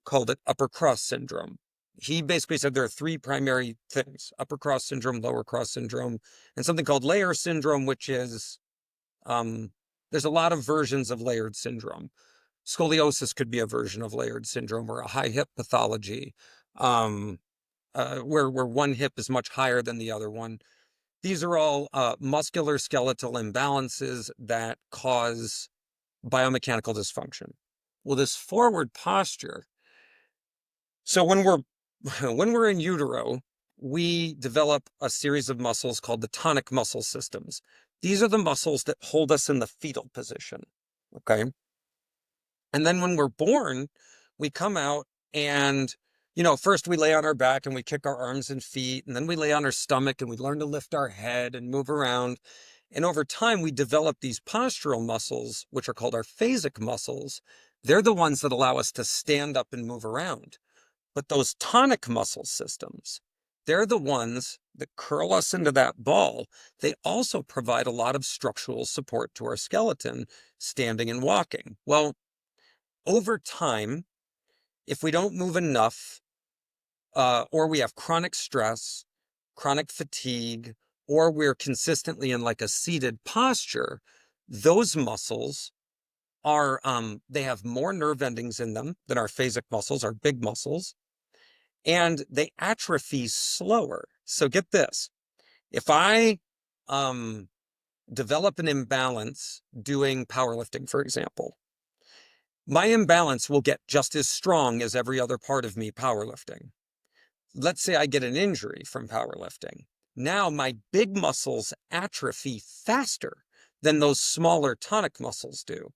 called it upper cross syndrome. He basically said there are three primary things: upper cross syndrome, lower cross syndrome, and something called layer syndrome, which is there's a lot of versions of layered syndrome. Scoliosis could be a version of layered syndrome, or a high hip pathology, where one hip is much higher than the other one. These are all muscular skeletal imbalances that cause biomechanical dysfunction. Well, this forward posture. So when we're in utero, we develop a series of muscles called the tonic muscle systems. These are the muscles that hold us in the fetal position. Okay. And then when we're born, we come out and, first we lay on our back and we kick our arms and feet, and then we lay on our stomach and we learn to lift our head and move around. And over time, we develop these postural muscles, which are called our phasic muscles. They're the ones that allow us to stand up and move around. But those tonic muscle systems, they're the ones that curl us into that ball. They also provide a lot of structural support to our skeleton, standing and walking. Well, over time, if we don't move enough, or we have chronic stress, chronic fatigue, or we're consistently in like a seated posture, those muscles are, they have more nerve endings in them than our phasic muscles, our big muscles, and they atrophy slower. So get this, if I develop an imbalance doing powerlifting, for example, my imbalance will get just as strong as every other part of me powerlifting. Let's say I get an injury from powerlifting. Now my big muscles atrophy faster than those smaller tonic muscles do.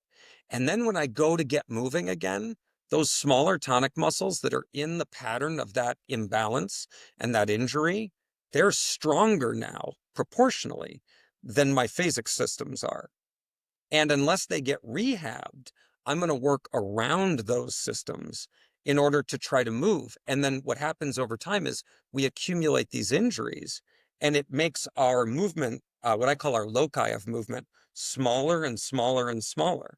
And then when I go to get moving again, those smaller tonic muscles that are in the pattern of that imbalance and that injury, they're stronger now proportionally than my phasic systems are. And unless they get rehabbed, I'm going to work around those systems in order to try to move. And then what happens over time is we accumulate these injuries, and it makes our movement, what I call our loci of movement, smaller and smaller and smaller.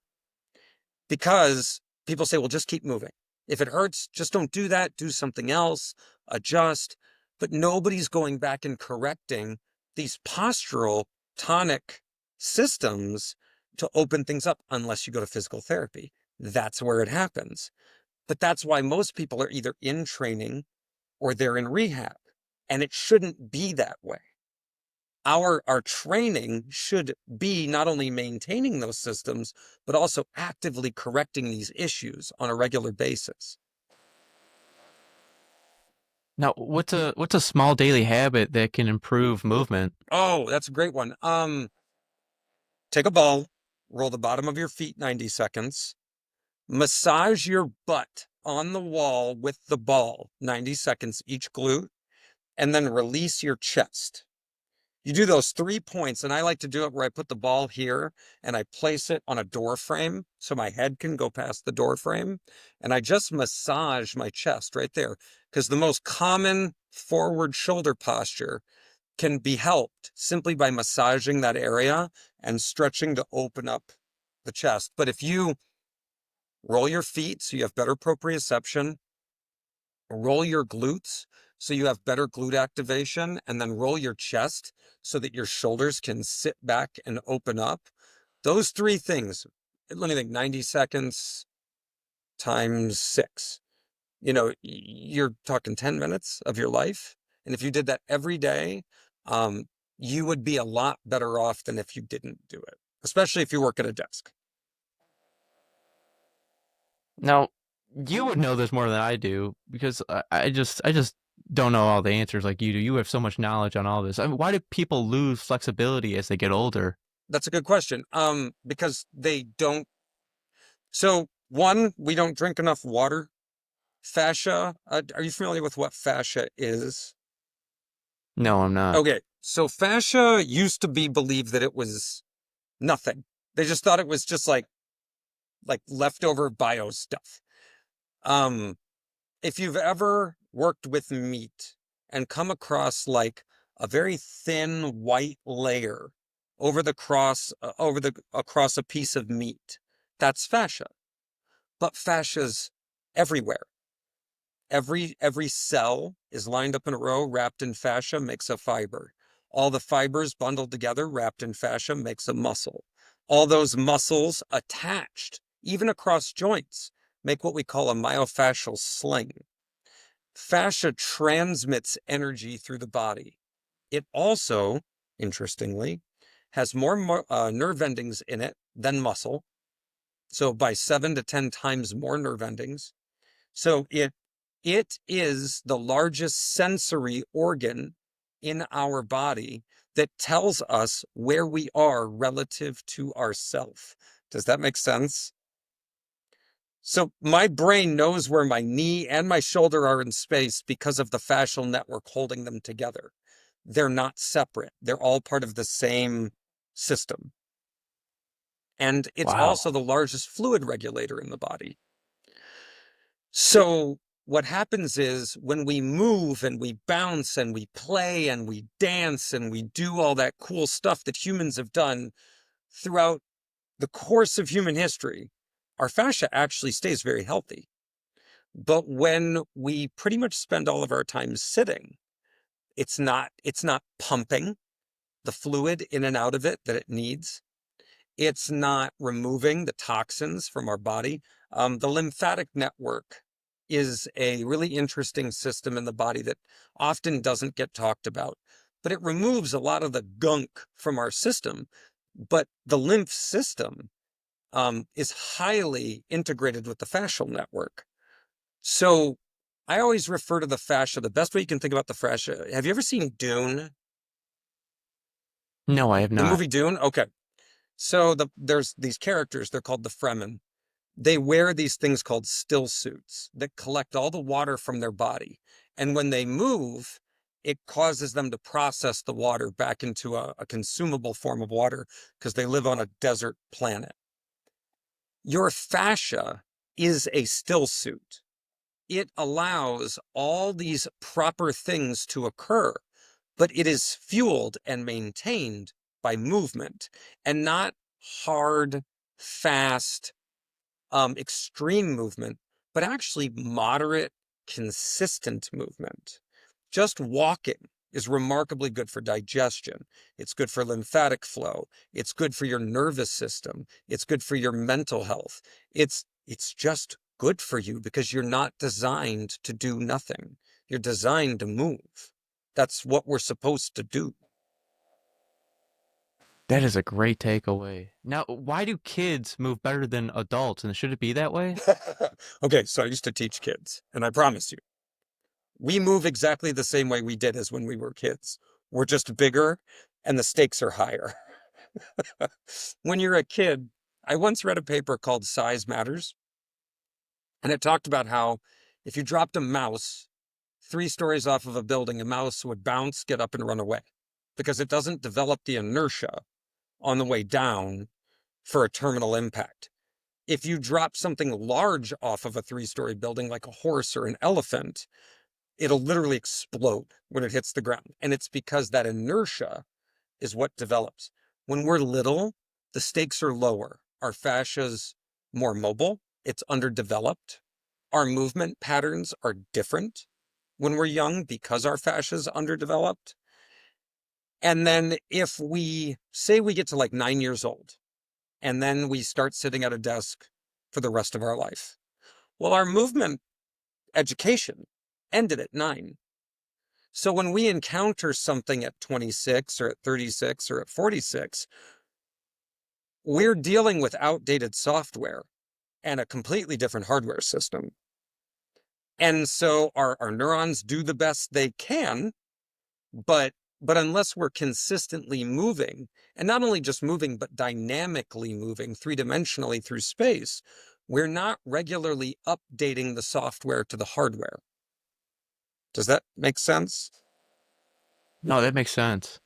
Because people say, well, just keep moving. If it hurts, just don't do that. Do something else, adjust. But nobody's going back and correcting these postural tonic systems to open things up unless you go to physical therapy. That's where it happens. But that's why most people are either in training or they're in rehab. And it shouldn't be that way. Our training should be not only maintaining those systems, but also actively correcting these issues on a regular basis. Now, what's a small daily habit that can improve movement? Oh, that's a great one. Take a ball, roll the bottom of your feet 90 seconds, massage your butt on the wall with the ball 90 seconds each glute, and then release your chest. You do those 3 points, and I like to do it where I put the ball here and I place it on a door frame so my head can go past the door frame. And I just massage my chest right there, because the most common forward shoulder posture can be helped simply by massaging that area and stretching to open up the chest. But if you roll your feet so you have better proprioception, roll your glutes so you have better glute activation, and then roll your chest so that your shoulders can sit back and open up. Those three things, let me think, 90 seconds times 6. You're talking 10 minutes of your life. And if you did that every day, you would be a lot better off than if you didn't do it, especially if you work at a desk. Now, you would know this more than I do because I just don't know all the answers like you do. You have so much knowledge on all this. I mean, why do people lose flexibility as they get older? That's a good question. Because they don't. So one, we don't drink enough water. Fascia. Are you familiar with what fascia is? No, I'm not. Okay, so fascia used to be believed that it was nothing. They just thought it was just like leftover bio stuff. Um, if you've ever worked with meat and come across like a very thin white layer over the across a piece of meat, that's fascia. But fascia's everywhere. Every cell is lined up in a row, wrapped in fascia, makes a fiber. All the fibers bundled together, wrapped in fascia, makes a muscle. All those muscles attached, even across joints, make what we call a myofascial sling. Fascia transmits energy through the body. It also, interestingly, has more nerve endings in it than muscle. So by 7 to 10 times more nerve endings. So it is the largest sensory organ in our body that tells us where we are relative to ourself. Does that make sense? So my brain knows where my knee and my shoulder are in space because of the fascial network holding them together. They're not separate. They're all part of the same system. And it's Wow. also the largest fluid regulator in the body. So what happens is when we move and we bounce and we play and we dance and we do all that cool stuff that humans have done throughout the course of human history, our fascia actually stays very healthy. But when we pretty much spend all of our time sitting, it's not pumping the fluid in and out of it that it needs. It's not removing the toxins from our body. The lymphatic network is a really interesting system in the body that often doesn't get talked about, but it removes a lot of the gunk from our system. But the lymph system is highly integrated with the fascial network. So I always refer to the fascia, the best way you can think about the fascia. Have you ever seen Dune? No, I have The not. movie Dune? Okay. So there's these characters, they're called the Fremen. They wear these things called still suits that collect all the water from their body. And when they move, it causes them to process the water back into a consumable form of water because they live on a desert planet. Your fascia is a still suit. It allows all these proper things to occur, but it is fueled and maintained by movement and not hard, fast, extreme movement, but actually moderate, consistent movement. Just walking is remarkably good for digestion. It's good for lymphatic flow. It's good for your nervous system. It's good for your mental health. It's just good for you because you're not designed to do nothing. You're designed to move. That's what we're supposed to do. That is a great takeaway. Now, why do kids move better than adults, and should it be that way? Okay, so I used to teach kids, and I promise you, we move exactly the same way we did as when we were kids. We're just bigger and the stakes are higher. When you're a kid, I once read a paper called Size Matters, and it talked about how if you dropped a mouse 3 stories off of a building, a mouse would bounce, get up, and run away because it doesn't develop the inertia on the way down for a terminal impact. If you drop something large off of a 3-story building, like a horse or an elephant, it'll literally explode when it hits the ground. And it's because that inertia is what develops. When we're little, the stakes are lower. Our fascia's more mobile. It's underdeveloped. Our movement patterns are different when we're young because our fascia's underdeveloped. And then if we say we get to like 9 years old, and then we start sitting at a desk for the rest of our life. Well, our movement education ended at 9. So when we encounter something at 26 or at 36 or at 46, we're dealing with outdated software. and a completely different hardware system. And so our neurons do the best they can, but unless we're consistently moving, and not only just moving, but dynamically moving three-dimensionally through space, we're not regularly updating the software to the hardware. Does that make sense? No, that makes sense.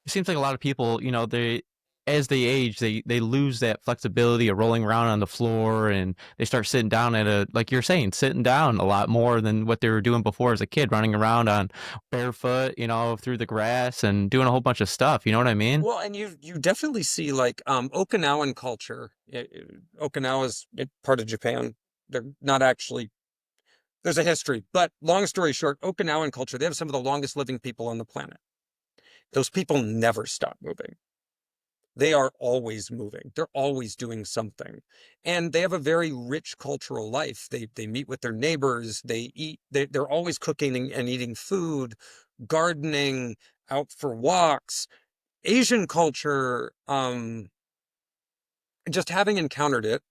It seems like a lot of people, they as they age, they lose that flexibility of rolling around on the floor, and they start sitting down at a, like you're saying, sitting down a lot more than what they were doing before as a kid, running around on barefoot, through the grass and doing a whole bunch of stuff. You know what I mean? Well, and you definitely see like Okinawan culture. Okinawa is part of Japan. They're not actually, there's a history, but long story short, Okinawan culture, they have some of the longest living people on the planet. Those people never stop moving. They are always moving. They're always doing something. And they have a very rich cultural life. They meet with their neighbors, they eat, they're always cooking and eating food, gardening, out for walks. Asian culture, just having encountered it,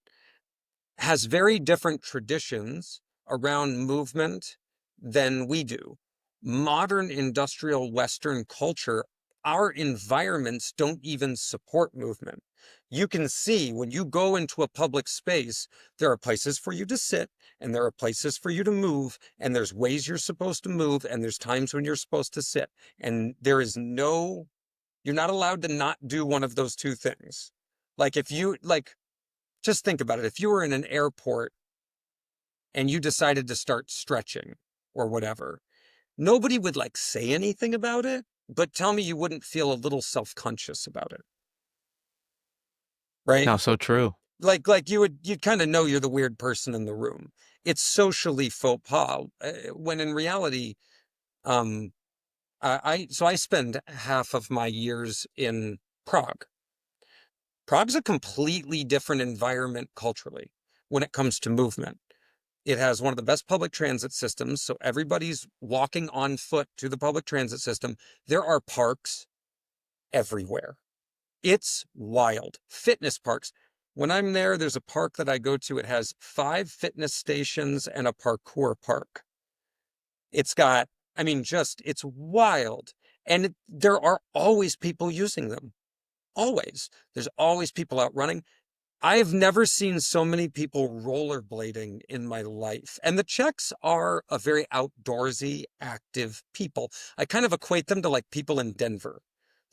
has very different traditions around movement than we do. Modern industrial Western culture, our environments don't even support movement. You can see when you go into a public space, there are places for you to sit, and there are places for you to move, and there's ways you're supposed to move, and there's times when you're supposed to sit. And there is no, you're not allowed to not do one of those two things. Like if you, like, just think about it. If you were in an airport and you decided to start stretching or whatever, nobody would like say anything about it, but tell me you wouldn't feel a little self-conscious about it, right? No, so true. Like you'd kind of know you're the weird person in the room. It's socially faux pas, when in reality, um, so I spend half of my years in Prague. Prague's a completely different environment culturally when it comes to movement. It has one of the best public transit systems, so everybody's walking on foot to the public transit system. There are parks everywhere. It's wild. Fitness parks. When I'm there, there's a park that I go to. It has 5 fitness stations and a parkour park. It's got, I mean, just, it's wild. And there are always people using them. Always. There's always people out running. I've never seen so many people rollerblading in my life. And the Czechs are a very outdoorsy, active people. I kind of equate them to like people in Denver.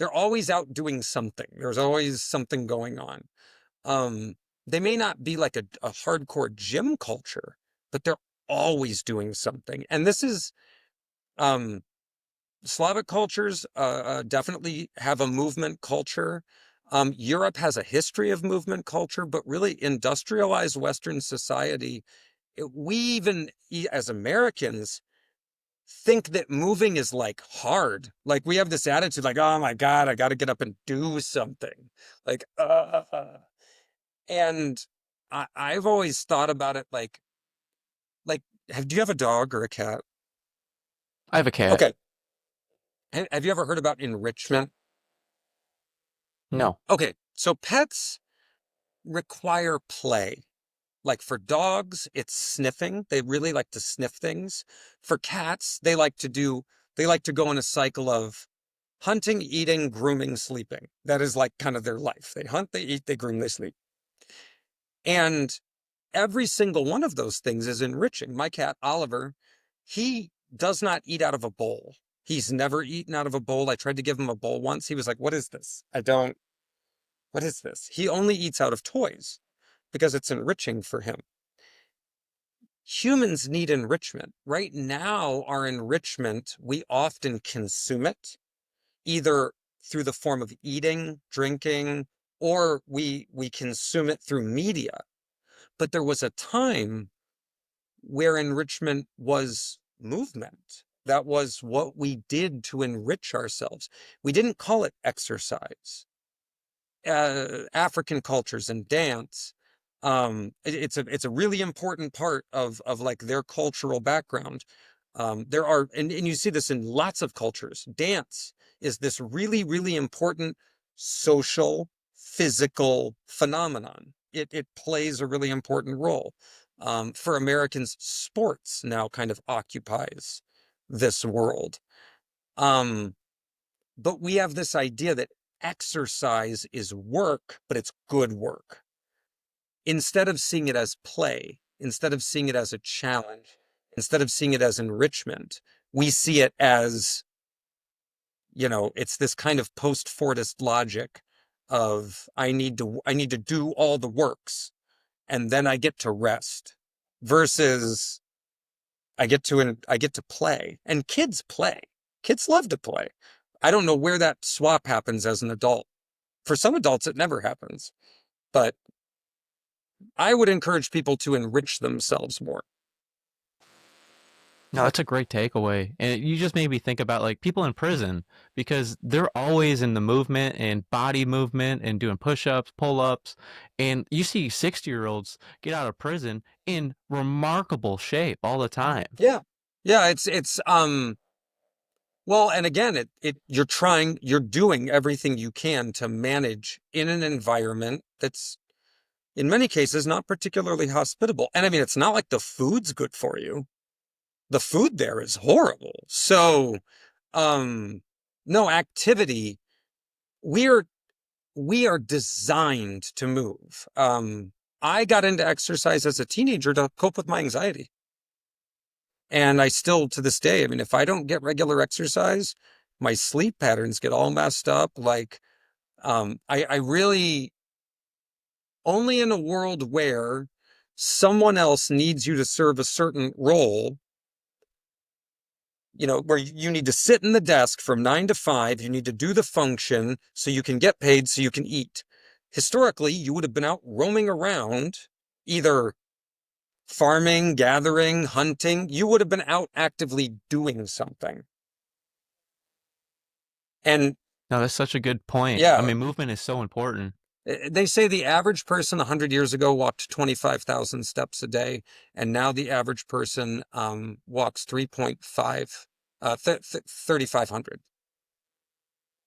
They're always out doing something. There's always something going on. They may not be like a hardcore gym culture, but they're always doing something. And this is, Slavic cultures definitely have a movement culture. Europe has a history of movement culture, but really industrialized Western society, we even, as Americans, think that moving is like hard. Like we have this attitude like, oh my God, I got to get up and do something. Like, and I've always thought about it like, do you have a dog or a cat? I have a cat. Okay. Have you ever heard about enrichment? No. Okay, so pets require play. Like for dogs, it's sniffing. They really like to sniff things. For cats, they like to go in a cycle of hunting, eating, grooming, sleeping. That is like kind of their life. They hunt, they eat, they groom, they sleep. And every single one of those things is enriching. My cat, Oliver, he does not eat out of a bowl. He's never eaten out of a bowl. I tried to give him a bowl once. He was like, what is this? What is this? He only eats out of toys because it's enriching for him. Humans need enrichment. Right now, our enrichment, we often consume it, either through the form of eating, drinking, or we consume it through media. But there was a time where enrichment was movement. That was what we did to enrich ourselves. We didn't call it exercise. African cultures and dance, it's a really important part of like their cultural background. There are, and you see this in lots of cultures. Dance is this really, really important social, physical phenomenon. it plays a really important role. For Americans, sports now kind of occupies this world. Um, but we have this idea that exercise is work, but it's good work. Instead of seeing it as play, instead of seeing it as a challenge, instead of seeing it as enrichment, we see it as, it's this kind of post-Fordist logic of I need to do all the works and then I get to rest versus I get to play. And kids play. Kids love to play. I don't know where that swap happens as an adult. For some adults, it never happens. But I would encourage people to enrich themselves more. No, that's a great takeaway. And you just made me think about like people in prison because they're always in the movement and body movement and doing push-ups, pull-ups. And you see 60-year-olds get out of prison in remarkable shape all the time. Yeah. Yeah, it's well, and again, you're doing everything you can to manage in an environment that's in many cases not particularly hospitable. And I mean, it's not like the food's good for you. The food there is horrible. So, no activity. We are we are designed to move. I got into exercise as a teenager to cope with my anxiety. And I still, to this day, I mean, if I don't get regular exercise, my sleep patterns get all messed up. Like, I really, only in a world where someone else needs you to serve a certain role, where you need to sit in the desk from 9 to 5, you need to do the function so you can get paid so you can eat. Historically, you would have been out roaming around, either farming, gathering, hunting. You would have been out actively doing something. And No, that's such a good point. I yeah, mean, movement is so important. they say the average person 100 years ago walked 25,000 steps a day, and now the average person walks 3,500.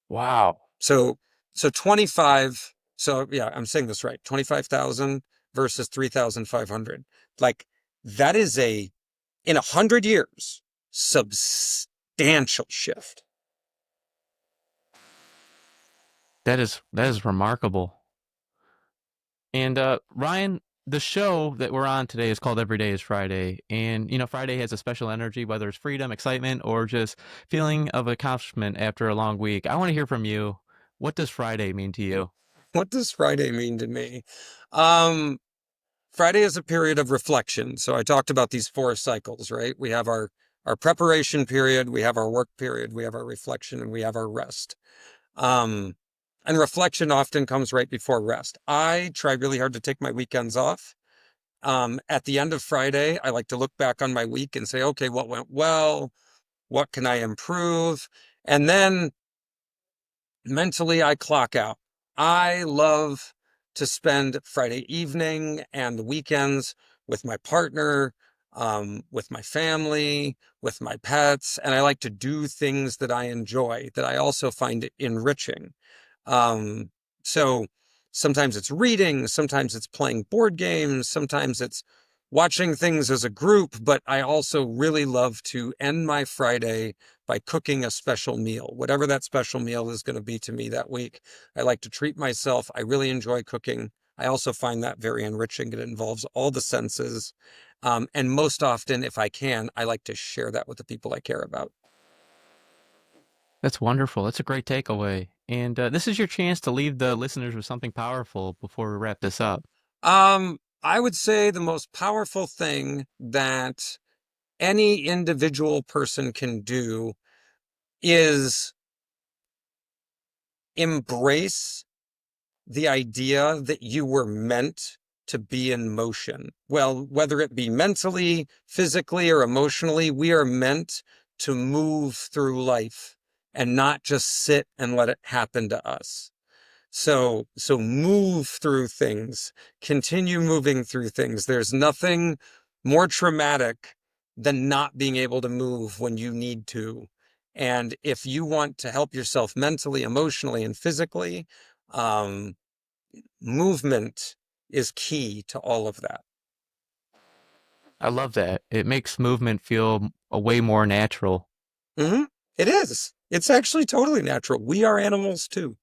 Wow. So 25. So yeah, I'm saying this right. 25,000 versus 3,500. Like that is in 100 years, substantial shift. That is remarkable. And Ryan, the show that we're on today is called Every Day is Friday. And, Friday has a special energy, whether it's freedom, excitement, or just feeling of accomplishment after a long week. I want to hear from you. What does Friday mean to you? What does Friday mean to me? Um, Friday is a period of reflection. So I talked about these 4 cycles, right? We have our preparation period, we have our work period, we have our reflection, and we have our rest. Um, and reflection often comes right before rest. I try really hard to take my weekends off. At the end of Friday, I like to look back on my week and say, okay, what went well? What can I improve? And then mentally, I clock out. I love to spend Friday evening and the weekends with my partner, with my family, with my pets, and I like to do things that I enjoy, that I also find enriching. Um, so sometimes it's reading, sometimes it's playing board games, sometimes it's watching things as a group, but I also really love to end my Friday by cooking a special meal, whatever that special meal is going to be to me that week. I like to treat myself. I really enjoy cooking. I also find that very enriching. It involves all the senses. And most often, if I can, I like to share that with the people I care about. That's wonderful. That's a great takeaway. And this is your chance to leave the listeners with something powerful before we wrap this up. I would say the most powerful thing that any individual person can do is embrace the idea that you were meant to be in motion. Well, whether it be mentally, physically, or emotionally, we are meant to move through life and not just sit and let it happen to us. So move through things, continue moving through things. There's nothing more traumatic than not being able to move when you need to. And if you want to help yourself mentally, emotionally, and physically, um, movement is key to all of that. I love that. It makes movement feel a way more natural. Hmm. It is. It's actually totally natural. We are animals too.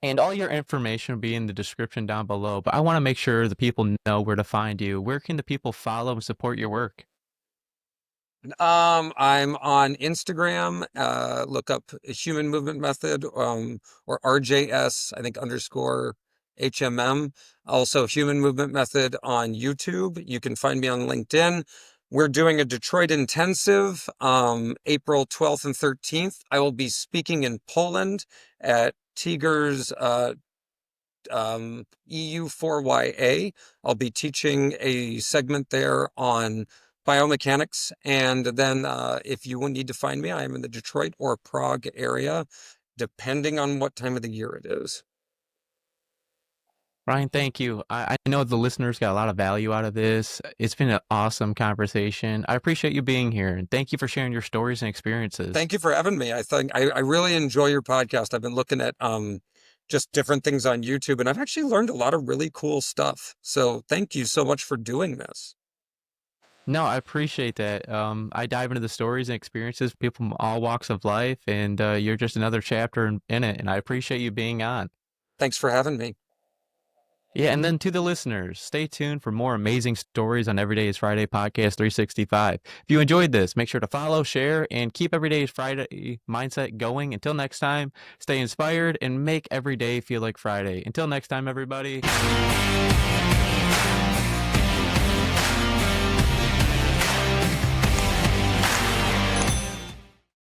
And all your information will be in the description down below, but I want to make sure the people know where to find you. Where can the people follow and support your work? I'm on Instagram. Look up Human Movement Method, or RJS, I think underscore HMM. Also, Human Movement Method on YouTube. You can find me on LinkedIn. We're doing a Detroit intensive, April 12th and 13th. I will be speaking in Poland at Tiger's EU4YA. I'll be teaching a segment there on biomechanics. And then if you need to find me, I am in the Detroit or Prague area, depending on what time of the year it is. Ryan, thank you. I know the listeners got a lot of value out of this. It's been an awesome conversation. I appreciate you being here, and thank you for sharing your stories and experiences. Thank you for having me. I think I really enjoy your podcast. I've been looking at just different things on YouTube, and I've actually learned a lot of really cool stuff. So thank you so much for doing this. No, I appreciate that. I dive into the stories and experiences of people from all walks of life, and you're just another chapter in it, and I appreciate you being on. Thanks for having me. Yeah, and then to the listeners, stay tuned for more amazing stories on Every Day is Friday Podcast 365. If you enjoyed this, make sure to follow, share, and keep Every Day is Friday mindset going. Until next time, stay inspired and make every day feel like Friday. Until next time, everybody.